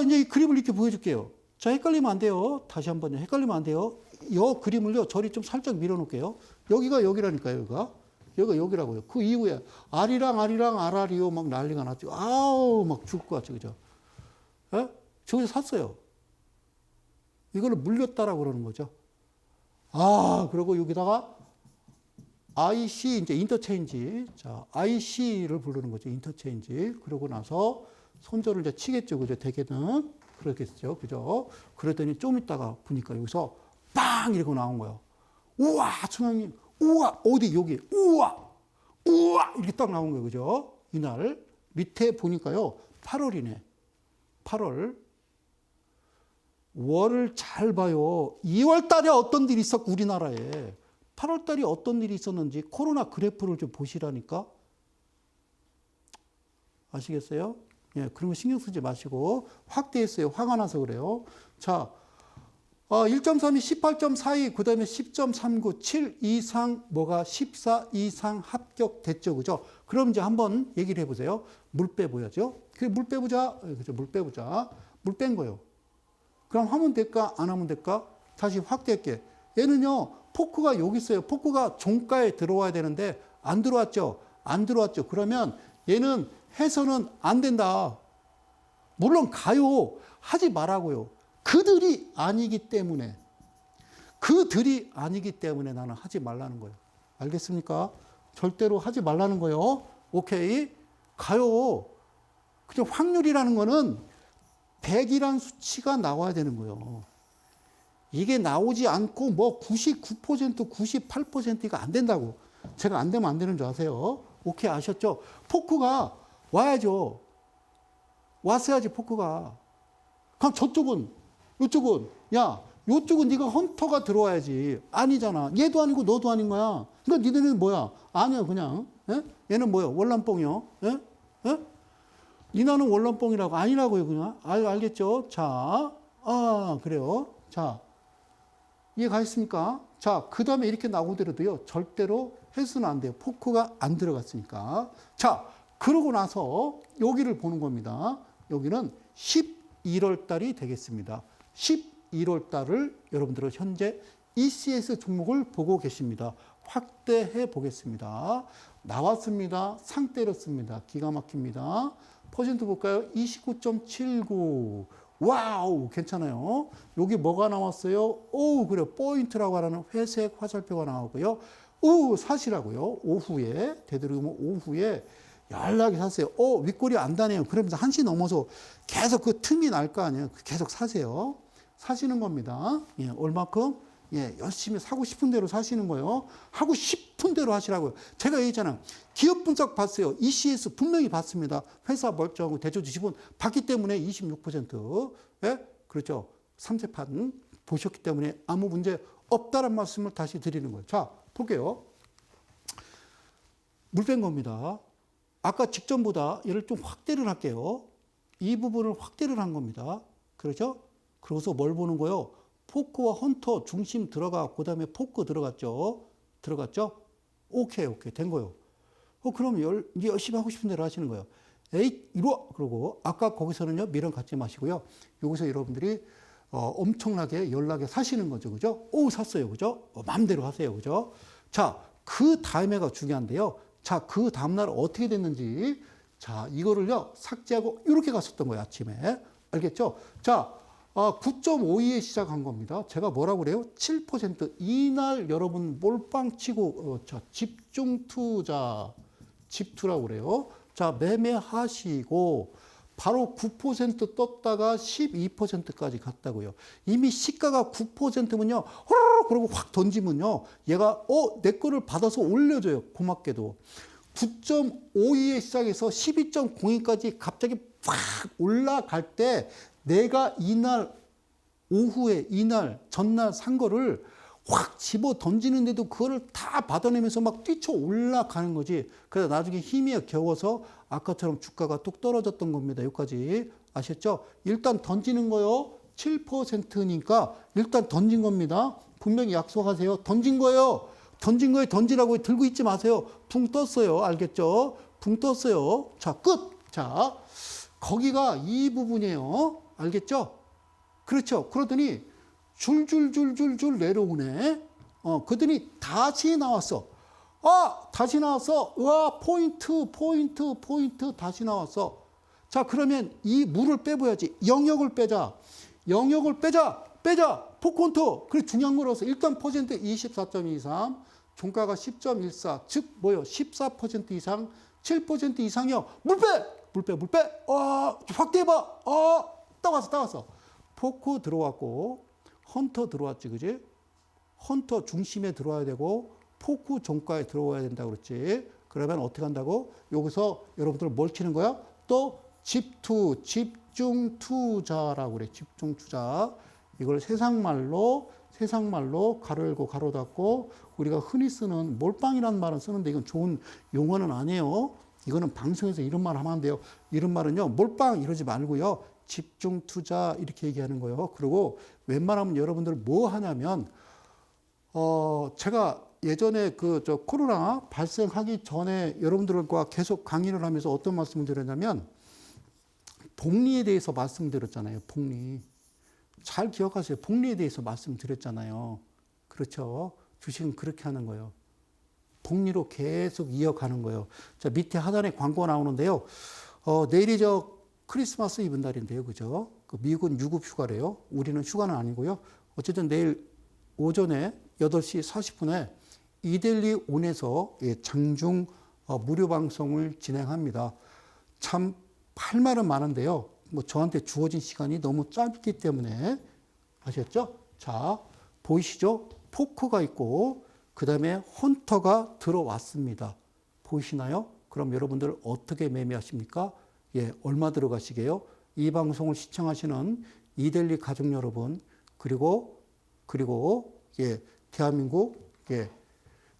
이제 이 그림을 이렇게 보여줄게요. 자, 헷갈리면 안 돼요. 다시 한 번요. 헷갈리면 안 돼요. 이 그림을요, 저리 좀 살짝 밀어놓을게요. 여기가 여기라니까요, 여기가 여기라고요. 그 이후에 아리랑 아라리요 막 난리가 났죠. 아우, 막 죽을 것 같죠, 그죠? 예? 저기서 샀어요. 이걸로 물렸다라고 그러는 거죠. 그리고 여기다가 IC, 이제 인터체인지. 자, IC를 부르는 거죠, 인터체인지. 그러고 나서 손절을 이제 치겠죠, 그죠? 대개는. 그렇겠죠, 그죠? 그랬더니 좀 있다가 보니까 여기서 빵! 이러고 나온 거예요. 우와, 총장님, 우와, 어디, 여기, 우와, 이렇게 딱 나온 거예요, 그죠? 이날. 밑에 보니까요, 8월이네. 8월. 월을 잘 봐요. 2월 달에 어떤 일이 있었고, 우리나라에. 8월 달에 어떤 일이 있었는지 코로나 그래프를 좀 보시라니까. 아시겠어요? 예, 그런 거 신경 쓰지 마시고. 확대했어요. 화가 나서 그래요. 자, 1.32, 18.42, 그 다음에 10.39, 7 이상, 뭐가 14 이상 합격됐죠. 그죠? 그럼 이제 한번 얘기를 해보세요. 물 빼보야죠. 물 빼보자. 그죠? 물 빼보자. 물 뺀 거예요. 그럼 하면 될까? 안 하면 될까? 다시 확대할게. 얘는요, 포크가 여기 있어요. 포크가 종가에 들어와야 되는데, 안 들어왔죠? 안 들어왔죠. 그러면 얘는 해서는 안 된다. 물론 가요. 하지 말라고요. 그들이 아니기 때문에 나는 하지 말라는 거예요. 알겠습니까? 절대로 하지 말라는 거예요. 오케이. 가요. 그냥 확률이라는 거는 100이란 수치가 나와야 되는 거예요. 이게 나오지 않고 뭐 99%, 98%가 안 된다고. 제가 안 되면 안 되는 줄 아세요? 오케이, 아셨죠? 포크가 와야죠. 왔어야지, 포크가. 그럼 이쪽은, 야, 이쪽은 네가 헌터가 들어와야지. 아니잖아. 얘도 아니고 너도 아닌 거야. 그러니까 니네는 뭐야? 아니야, 그냥. 예? 얘는 뭐야? 월남뽕이요. 예? 예? 니나는 월남뽕이라고. 아니라고요, 그냥. 알겠죠? 자, 그래요. 자, 이해 가셨습니까? 자, 그 다음에 이렇게 나오더라도요, 절대로 해서는 안 돼요. 포크가 안 들어갔으니까. 자, 그러고 나서 여기를 보는 겁니다. 여기는 11월 달이 되겠습니다. 11월 달을 여러분들은 현재 ECS 종목을 보고 계십니다. 확대해 보겠습니다. 나왔습니다. 상 때렸습니다. 기가 막힙니다. 퍼센트 볼까요? 29.79. 와우, 괜찮아요. 여기 뭐가 나왔어요? 오, 그래. 포인트라고 하는 회색 화살표가 나오고요. 오, 사시라고요. 오후에, 되도록이면 오후에 연락이 샀어요. 윗골이 안 다네요. 그러면서 1시 넘어서 계속 그 틈이 날 거 아니에요. 계속 사세요. 사시는 겁니다. 예, 얼마큼? 예, 열심히 사고 싶은 대로 사시는 거예요. 하고 싶은 대로 하시라고요. 제가 얘기했잖아요. 기업 분석 봤어요. ECS 분명히 봤습니다. 회사 멀쩡하고 대조주 지분 봤기 때문에 26%. 예? 그렇죠. 3세판 보셨기 때문에 아무 문제 없다는 말씀을 다시 드리는 거예요. 자, 볼게요. 물 뺀 겁니다. 아까 직전보다 얘를 좀 확대를 할게요. 이 부분을 확대를 한 겁니다. 그렇죠? 그래서 뭘 보는 거예요? 포크와 헌터 중심 들어가, 그 다음에 포크 들어갔죠? 들어갔죠? 오케이, 된 거예요. 그럼 열심히 하고 싶은 대로 하시는 거예요. 에이, 이리와! 그러고, 아까 거기서는요, 미련 갖지 마시고요. 여기서 여러분들이 엄청나게 연락에 사시는 거죠. 그죠? 오, 샀어요. 그죠? 마음대로 하세요. 그죠? 자, 그 다음에가 중요한데요. 자, 그 다음날 어떻게 됐는지. 자, 이거를요, 삭제하고 이렇게 갔었던 거예요. 아침에. 알겠죠? 자, 9.52에 시작한 겁니다. 제가 뭐라고 그래요? 7%. 이날 여러분 몰빵 치고, 자, 집중 투자, 집투라고 그래요. 자, 매매하시고, 바로 9% 떴다가 12%까지 갔다고요. 이미 시가가 9%면요, 호로록 그러고 확 던지면요, 얘가, 내 거를 받아서 올려줘요. 고맙게도. 9.52에 시작해서 12.02까지 갑자기 확 올라갈 때, 내가 이날 오후에 이날 전날 산 거를 확 집어 던지는데도 그거를 다 받아내면서 막 뛰쳐 올라가는 거지. 그래서 나중에 힘이 겨워서 아까처럼 주가가 뚝 떨어졌던 겁니다. 여기까지 아셨죠? 일단 던지는 거요. 7%니까 일단 던진 겁니다. 분명히 약속하세요. 던진 거예요. 던진 거에 던지라고 들고 있지 마세요. 붕 떴어요. 알겠죠? 붕 떴어요. 자, 끝. 자, 거기가 이 부분이에요. 알겠죠? 그렇죠. 그러더니 줄줄줄줄줄 내려오네. 그러더니 다시 나왔어. 다시 나왔어. 와, 포인트 다시 나왔어. 자, 그러면 이 물을 빼봐야지. 영역을 빼자. 빼자. 포콘토. 그래, 중요한 거로서 일단 퍼센트 24.23, 종가가 10.14, 즉 뭐요? 14% 이상, 7% 이상이요. 물 빼. 확대해봐. 따왔어. 포크 들어왔고, 헌터 들어왔지, 그지? 헌터 중심에 들어와야 되고, 포크 종가에 들어와야 된다고 그랬지. 그러면 어떻게 한다고? 여기서 여러분들 뭘 치는 거야? 또 집중 투자라고 그래. 집중 투자. 이걸 세상말로 가로 열고 가로 닫고, 우리가 흔히 쓰는 몰빵이라는 말은 쓰는데 이건 좋은 용어는 아니에요. 이거는 방송에서 이런 말 하면 안 돼요. 이런 말은요, 몰빵 이러지 말고요. 집중 투자 이렇게 얘기하는 거예요. 그리고 웬만하면 여러분들 뭐 하냐면, 제가 예전에 코로나 발생하기 전에 여러분들과 계속 강의를 하면서 어떤 말씀을 드렸냐면, 복리에 대해서 말씀드렸잖아요. 복리. 잘 기억하세요. 복리에 대해서 말씀드렸잖아요. 그렇죠. 주식은 그렇게 하는 거예요. 복리로 계속 이어가는 거예요. 자, 밑에 하단에 광고 나오는데요. 내일이 크리스마스 이브 날인데요. 그죠? 미국은 유급 휴가래요. 우리는 휴가는 아니고요. 어쨌든 내일 오전에 8시 40분에 이델리 온에서 장중 무료 방송을 진행합니다. 참 할 말은 많은데요. 저한테 주어진 시간이 너무 짧기 때문에 아셨죠? 자, 보이시죠? 포크가 있고 그 다음에 헌터가 들어왔습니다. 보이시나요? 그럼 여러분들 어떻게 매매하십니까? 얼마 들어가시게요? 이 방송을 시청하시는 이델리 가족 여러분, 그리고 대한민국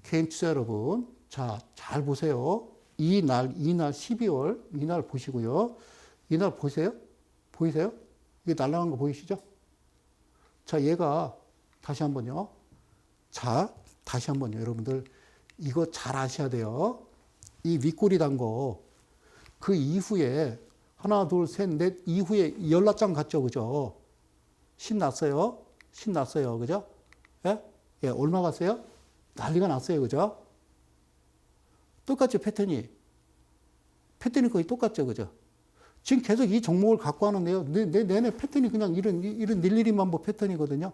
개인 투자 여러분, 자, 잘 보세요. 이날 12월 이날 보시고요. 이날 보이세요? 이게 날아간 거 보이시죠? 자, 얘가 다시 한번요. 여러분들 이거 잘 아셔야 돼요. 이 윗꼬리 단 거, 그 이후에 하나, 둘, 셋, 넷 이후에 연락장 갔죠. 그죠? 신났어요. 신났어요. 그죠? 예? 예, 얼마 갔어요? 난리가 났어요. 그죠? 똑같죠, 패턴이. 패턴이 거의 똑같죠. 그죠? 지금 계속 이 종목을 갖고 하는데요. 내내 패턴이 그냥 이런 일일이만보 패턴이거든요.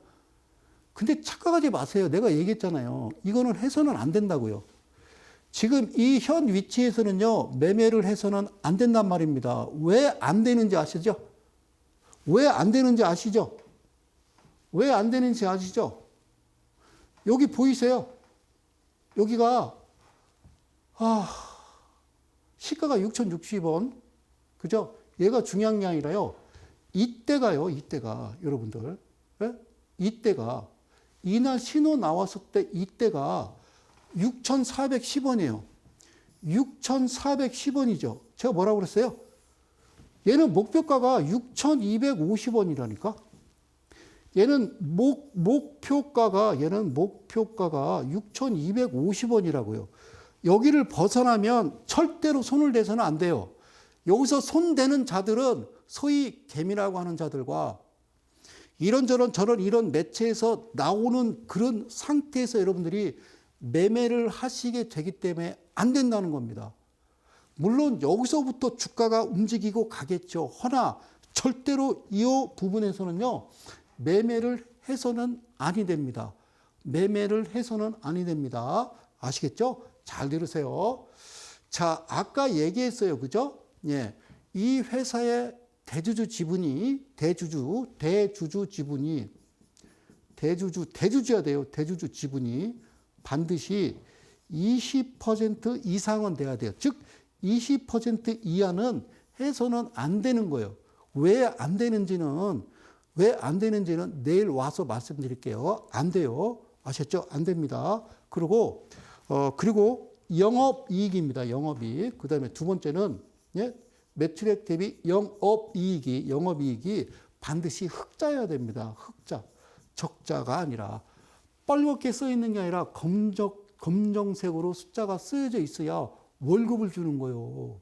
근데 착각하지 마세요. 내가 얘기했잖아요. 이거는 해서는 안 된다고요. 지금 이 현 위치에서는요, 매매를 해서는 안 된단 말입니다. 왜 안 되는지 아시죠? 왜 안 되는지 아시죠? 왜 안 되는지 아시죠? 여기 보이세요? 여기가, 시가가 6,060원. 그죠? 얘가 중요한 게 아니라요. 이때가요, 이때가, 여러분들. 예? 이때가, 이날 신호 나왔을 때 이때가 6,410원이에요. 6,410원이죠. 제가 뭐라고 그랬어요? 얘는 목표가가 6,250원이라니까? 얘는 목표가가 6,250원이라고요. 여기를 벗어나면 절대로 손을 대서는 안 돼요. 여기서 손대는 자들은 소위 개미라고 하는 자들과 이런저런 이런 매체에서 나오는 그런 상태에서 여러분들이 매매를 하시게 되기 때문에 안 된다는 겁니다. 물론 여기서부터 주가가 움직이고 가겠죠. 허나 절대로 이 부분에서는요, 매매를 해서는 아니 됩니다. 매매를 해서는 아니 됩니다. 아시겠죠? 잘 들으세요. 자, 아까 얘기했어요. 그죠? 예. 이 회사의 대주주 지분이, 대주주 지분이, 대주주야 돼요. 대주주 지분이 반드시 20% 이상은 돼야 돼요. 즉, 20% 이하는 해서는 안 되는 거예요. 왜 안 되는지는 내일 와서 말씀드릴게요. 안 돼요. 아셨죠? 안 됩니다. 그리고 영업이익입니다. 영업이익. 그 다음에 두 번째는, 예? 매출액 대비 영업이익이 반드시 흑자여야 됩니다. 흑자. 적자가 아니라 빨갛게 써 있는 게 아니라 검정색으로 숫자가 쓰여져 있어야 월급을 주는 거예요.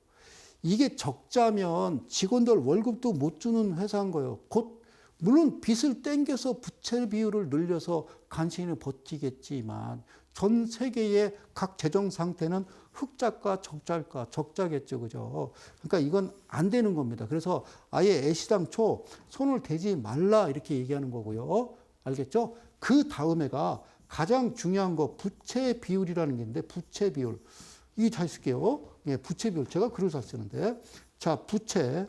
이게 적자면 직원들 월급도 못 주는 회사인 거예요. 곧 물론 빚을 땡겨서 부채 비율을 늘려서 간신히 버티겠지만 전 세계의 각 재정 상태는 흑자일까 적자일까? 적자겠죠. 그죠? 그러니까 이건 안 되는 겁니다. 그래서 아예 애시당초 손을 대지 말라 이렇게 얘기하는 거고요. 알겠죠? 그 다음에가 가장 중요한 거 부채 비율이라는 게 있는데 부채 비율. 이게 잘 쓸게요. 예, 부채 비율. 제가 글을 잘 쓰는데. 자, 부채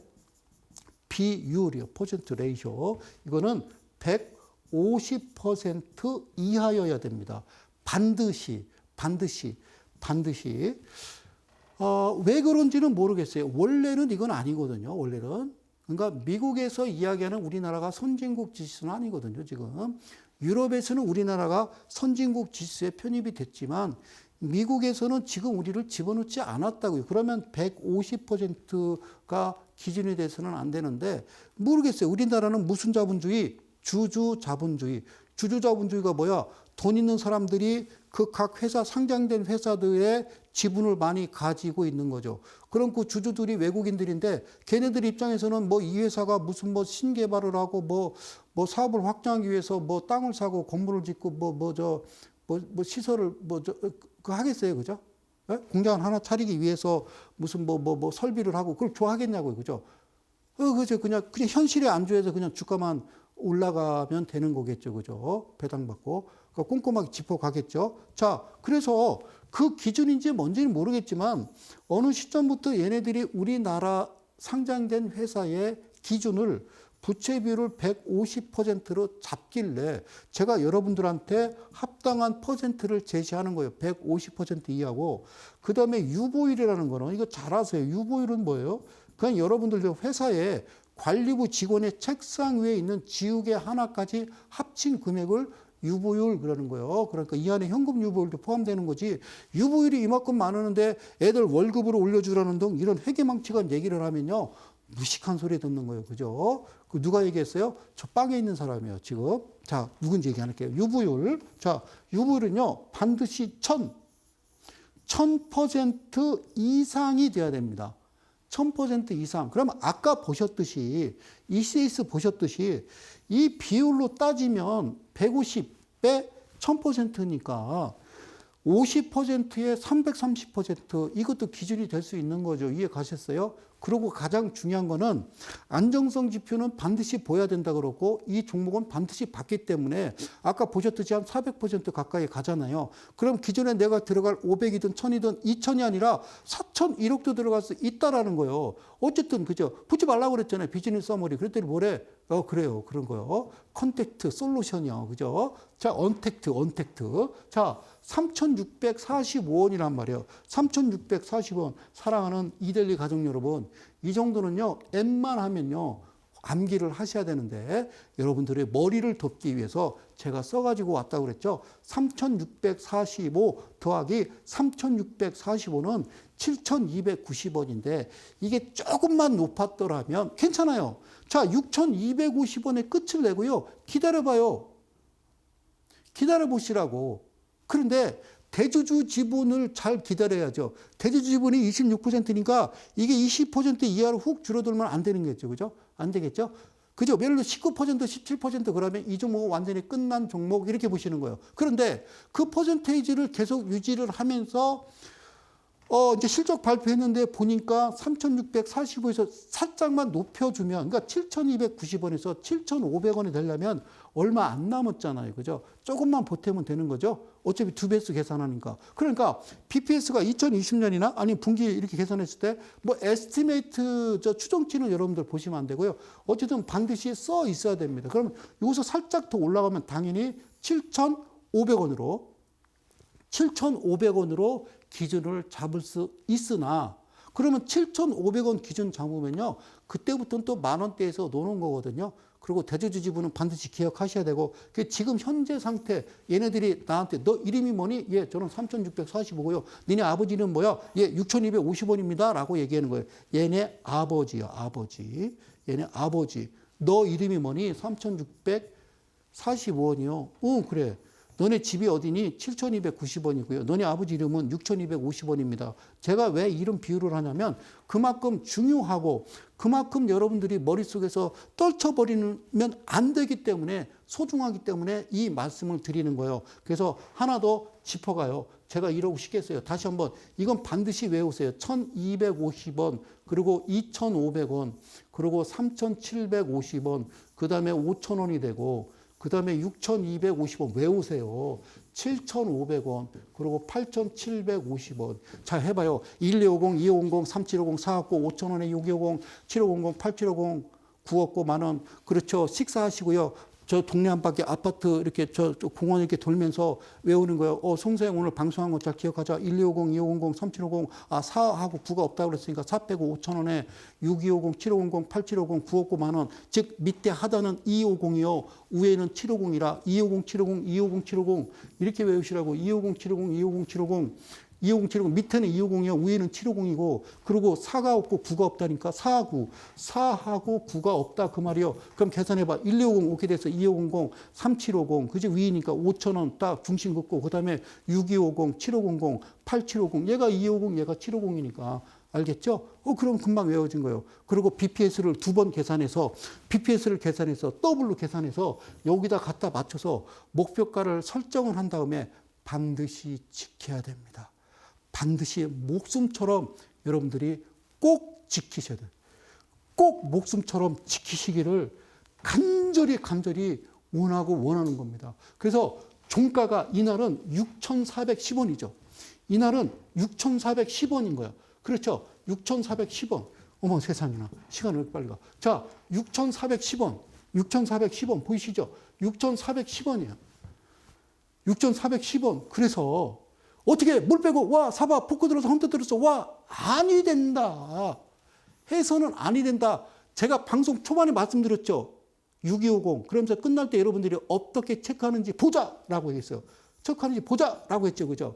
비율이요. 퍼센트 레이쇼. 이거는 150% 이하여야 됩니다. 반드시. 왜 그런지는 모르겠어요. 원래는 이건 아니거든요. 원래는. 그러니까 미국에서 이야기하는 우리나라가 선진국 지수는 아니거든요. 지금. 유럽에서는 우리나라가 선진국 지수에 편입이 됐지만 미국에서는 지금 우리를 집어넣지 않았다고요. 그러면 150%가 기준이 돼서는 안 되는데 모르겠어요. 우리나라는 무슨 자본주의? 주주자본주의. 주주자본주의가 뭐야? 돈 있는 사람들이 그 각 회사, 상장된 회사들의 지분을 많이 가지고 있는 거죠. 그럼 그 주주들이 외국인들인데 걔네들 입장에서는 뭐 이 회사가 무슨 뭐 신개발을 하고 뭐 사업을 확장하기 위해서 뭐 땅을 사고 건물을 짓고 시설을 그거 하겠어요. 그죠? 네? 공장 하나 차리기 위해서 무슨 뭐 설비를 하고 그걸 좋아하겠냐고요. 그죠? 그죠? 그냥 현실에 안주해서 그냥 주가만 올라가면 되는 거겠죠. 그죠? 배당받고. 그러니까 꼼꼼하게 짚어가겠죠. 자, 그래서 그 기준인지 뭔지는 모르겠지만 어느 시점부터 얘네들이 우리나라 상장된 회사의 기준을 부채 비율을 150%로 잡길래 제가 여러분들한테 합당한 퍼센트를 제시하는 거예요. 150% 이하고. 그 다음에 유보율이라는 거는 이거 잘 아세요. 유보율은 뭐예요? 그냥 여러분들 회사에 관리부 직원의 책상 위에 있는 지우개 하나까지 합친 금액을 유보율 그러는 거예요. 그러니까 이 안에 현금 유보율도 포함되는 거지. 유보율이 이만큼 많았는데 애들 월급으로 올려주라는 등 이런 회계망측한 얘기를 하면요. 무식한 소리 듣는 거예요. 그죠? 그 누가 얘기했어요? 저 빵에 있는 사람이에요. 지금. 자, 누군지 얘기 안 할게요. 유보율. 자, 유보율은요. 반드시 1000% 이상이 돼야 됩니다. 1000% 이상. 그러면 아까 보셨듯이 ECS 보셨듯이 이 비율로 따지면 150배 1000%니까 50%에 330% 이것도 기준이 될 수 있는 거죠. 이해 가셨어요? 그리고 가장 중요한 거는 안정성 지표는 반드시 보여야 된다 그러고 이 종목은 반드시 받기 때문에 아까 보셨듯이 한 400% 가까이 가잖아요. 그럼 기존에 내가 들어갈 500이든 1000이든 2000이 아니라 4000, 1억도 들어갈 수 있다라는 거예요. 어쨌든 그죠? 붙지 말라고 그랬잖아요. 비즈니스 서머리. 그랬더니 뭐래? 그래요. 그런 거요. 컨택트 솔루션이요. 그죠? 자, 언택트. 자, 3,645원이란 말이에요. 3,640원. 사랑하는 이델리 가족 여러분. 이 정도는요, 웬만하면요, 암기를 하셔야 되는데, 여러분들의 머리를 덮기 위해서 제가 써가지고 왔다고 그랬죠. 3,645 더하기 3,645는 7,290원인데, 이게 조금만 높았더라면 괜찮아요. 자, 6,250원에 끝을 내고요. 기다려봐요. 기다려보시라고. 그런데 대주주 지분을 잘 기다려야죠. 대주주 지분이 26%니까 이게 20% 이하로 훅 줄어들면 안 되는 거죠. 그죠? 안 되겠죠? 그죠? 예를 들어 19%, 17% 그러면 이 종목은 완전히 끝난 종목 이렇게 보시는 거예요. 그런데 그 퍼센테이지를 계속 유지를 하면서 이제 실적 발표했는데 보니까 3,645에서 살짝만 높여주면, 그러니까 7,290원에서 7,500원이 되려면 얼마 안 남았잖아요. 그죠? 조금만 보태면 되는 거죠. 어차피 2배수 계산하니까. 그러니까 BPS가 2020년이나 아니면 분기 이렇게 계산했을 때 뭐 에스티메이트 추정치는 여러분들 보시면 안 되고요. 어쨌든 반드시 써 있어야 됩니다. 그러면 여기서 살짝 더 올라가면 당연히 7,500원으로 기준을 잡을 수 있으나 그러면 7,500원 기준 잡으면요. 그때부터는 또 만원대에서 노는 거거든요. 그리고 대주주 지분은 반드시 기억하셔야 되고 지금 현재 상태 얘네들이 나한테 너 이름이 뭐니? 예, 저는 3,645고요. 니네 아버지 이름 뭐야? 예, 6,250원입니다. 라고 얘기하는 거예요. 얘네 아버지요. 아버지. 얘네 아버지. 너 이름이 뭐니? 3,645원이요. 응, 그래. 너네 집이 어디니? 7,290원이고요. 너네 아버지 이름은 6,250원입니다. 제가 왜 이런 비유를 하냐면 그만큼 중요하고 그만큼 여러분들이 머릿속에서 떨쳐버리면 안 되기 때문에 소중하기 때문에 이 말씀을 드리는 거예요. 그래서 하나 더 짚어가요. 제가 이러고 싶겠어요. 다시 한번 이건 반드시 외우세요. 1,250원 그리고 2,500원 그리고 3,750원 그 다음에 5,000원이 되고 그 다음에 6,250원 외우세요. 7,500원, 그리고 8,750원. 자, 해봐요. 1250, 2550, 3750, 450, 5,000원에 6250, 7500, 8750, 9억고 만원. 그렇죠. 식사하시고요. 저 동네 한 바퀴 아파트 이렇게 저 공원 이렇게 돌면서 외우는 거예요. 송서영 오늘 방송한 거 잘 기억하자. 1250, 2550, 3750, 4하고 9가 없다고 그랬으니까 4 빼고 5,000원에 6250, 7500, 8750, 9억고 만원. 즉, 밑에 하단은 250이요. 위에는 750이라 250, 750, 250, 750 이렇게 외우시라고. 250, 750, 250, 750. 250, 750 밑에는 250이요. 위에는 750이고 그리고 4가 없고 9가 없다니까 4하고 9가 없다 그 말이요. 그럼 계산해봐. 1250 오게 돼서 2500, 3750 그지 위니까 5,000원 딱 중심 긋고 그 다음에 6250, 7500, 8750 얘가 250 얘가 750이니까 알겠죠? 그럼 금방 외워진 거예요. 그리고 BPS를 2번 계산해서 BPS를 계산해서 더블로 계산해서 여기다 갖다 맞춰서 목표가를 설정을 한 다음에 반드시 지켜야 됩니다. 반드시 목숨처럼 여러분들이 꼭 지키셔야 돼요. 꼭 목숨처럼 지키시기를 간절히 원하는 겁니다. 그래서 종가가 이날은 6,410원이죠. 이날은 6,410원인 거예요. 그렇죠? 6,410원. 어머 세상에나 시간이 왜 빨리 가. 자, 6,410원 보이시죠? 6,410원이에요. 6,410원. 그래서 어떻게 물 빼고 와 사봐 포크 들어서 홈트 들어서 와 아니 된다. 해서는 아니 된다. 제가 방송 초반에 말씀드렸죠. 6250 그러면서 끝날 때 여러분들이 어떻게 체크하는지 보자라고 얘기했어요. 체크하는지 보자라고 했죠. 그죠?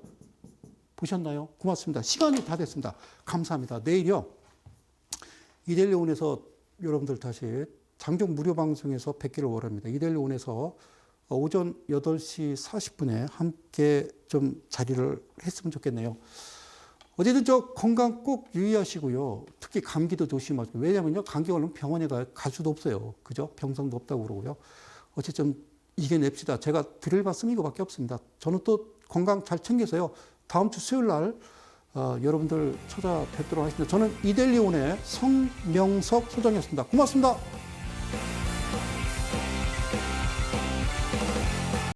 보셨나요? 고맙습니다. 시간이 다 됐습니다. 감사합니다. 내일요. 이데일리온에서 여러분들 다시 장종 무료 방송에서 뵙기를 원합니다. 이데일리온에서 오전 8시 40분에 함께 좀 자리를 했으면 좋겠네요. 어쨌든 저 건강 꼭 유의하시고요. 특히 감기도 조심하시고. 왜냐면요. 감기 걸리면 병원에 갈 수도 없어요. 그죠? 병상도 없다고 그러고요. 어쨌든 이겨냅시다. 제가 드릴 말씀이 이거밖에 없습니다. 저는 또 건강 잘 챙겨서요. 다음 주 수요일 날 여러분들 찾아뵙도록 하겠습니다. 저는 이델리온의 성명석 소장이었습니다. 고맙습니다.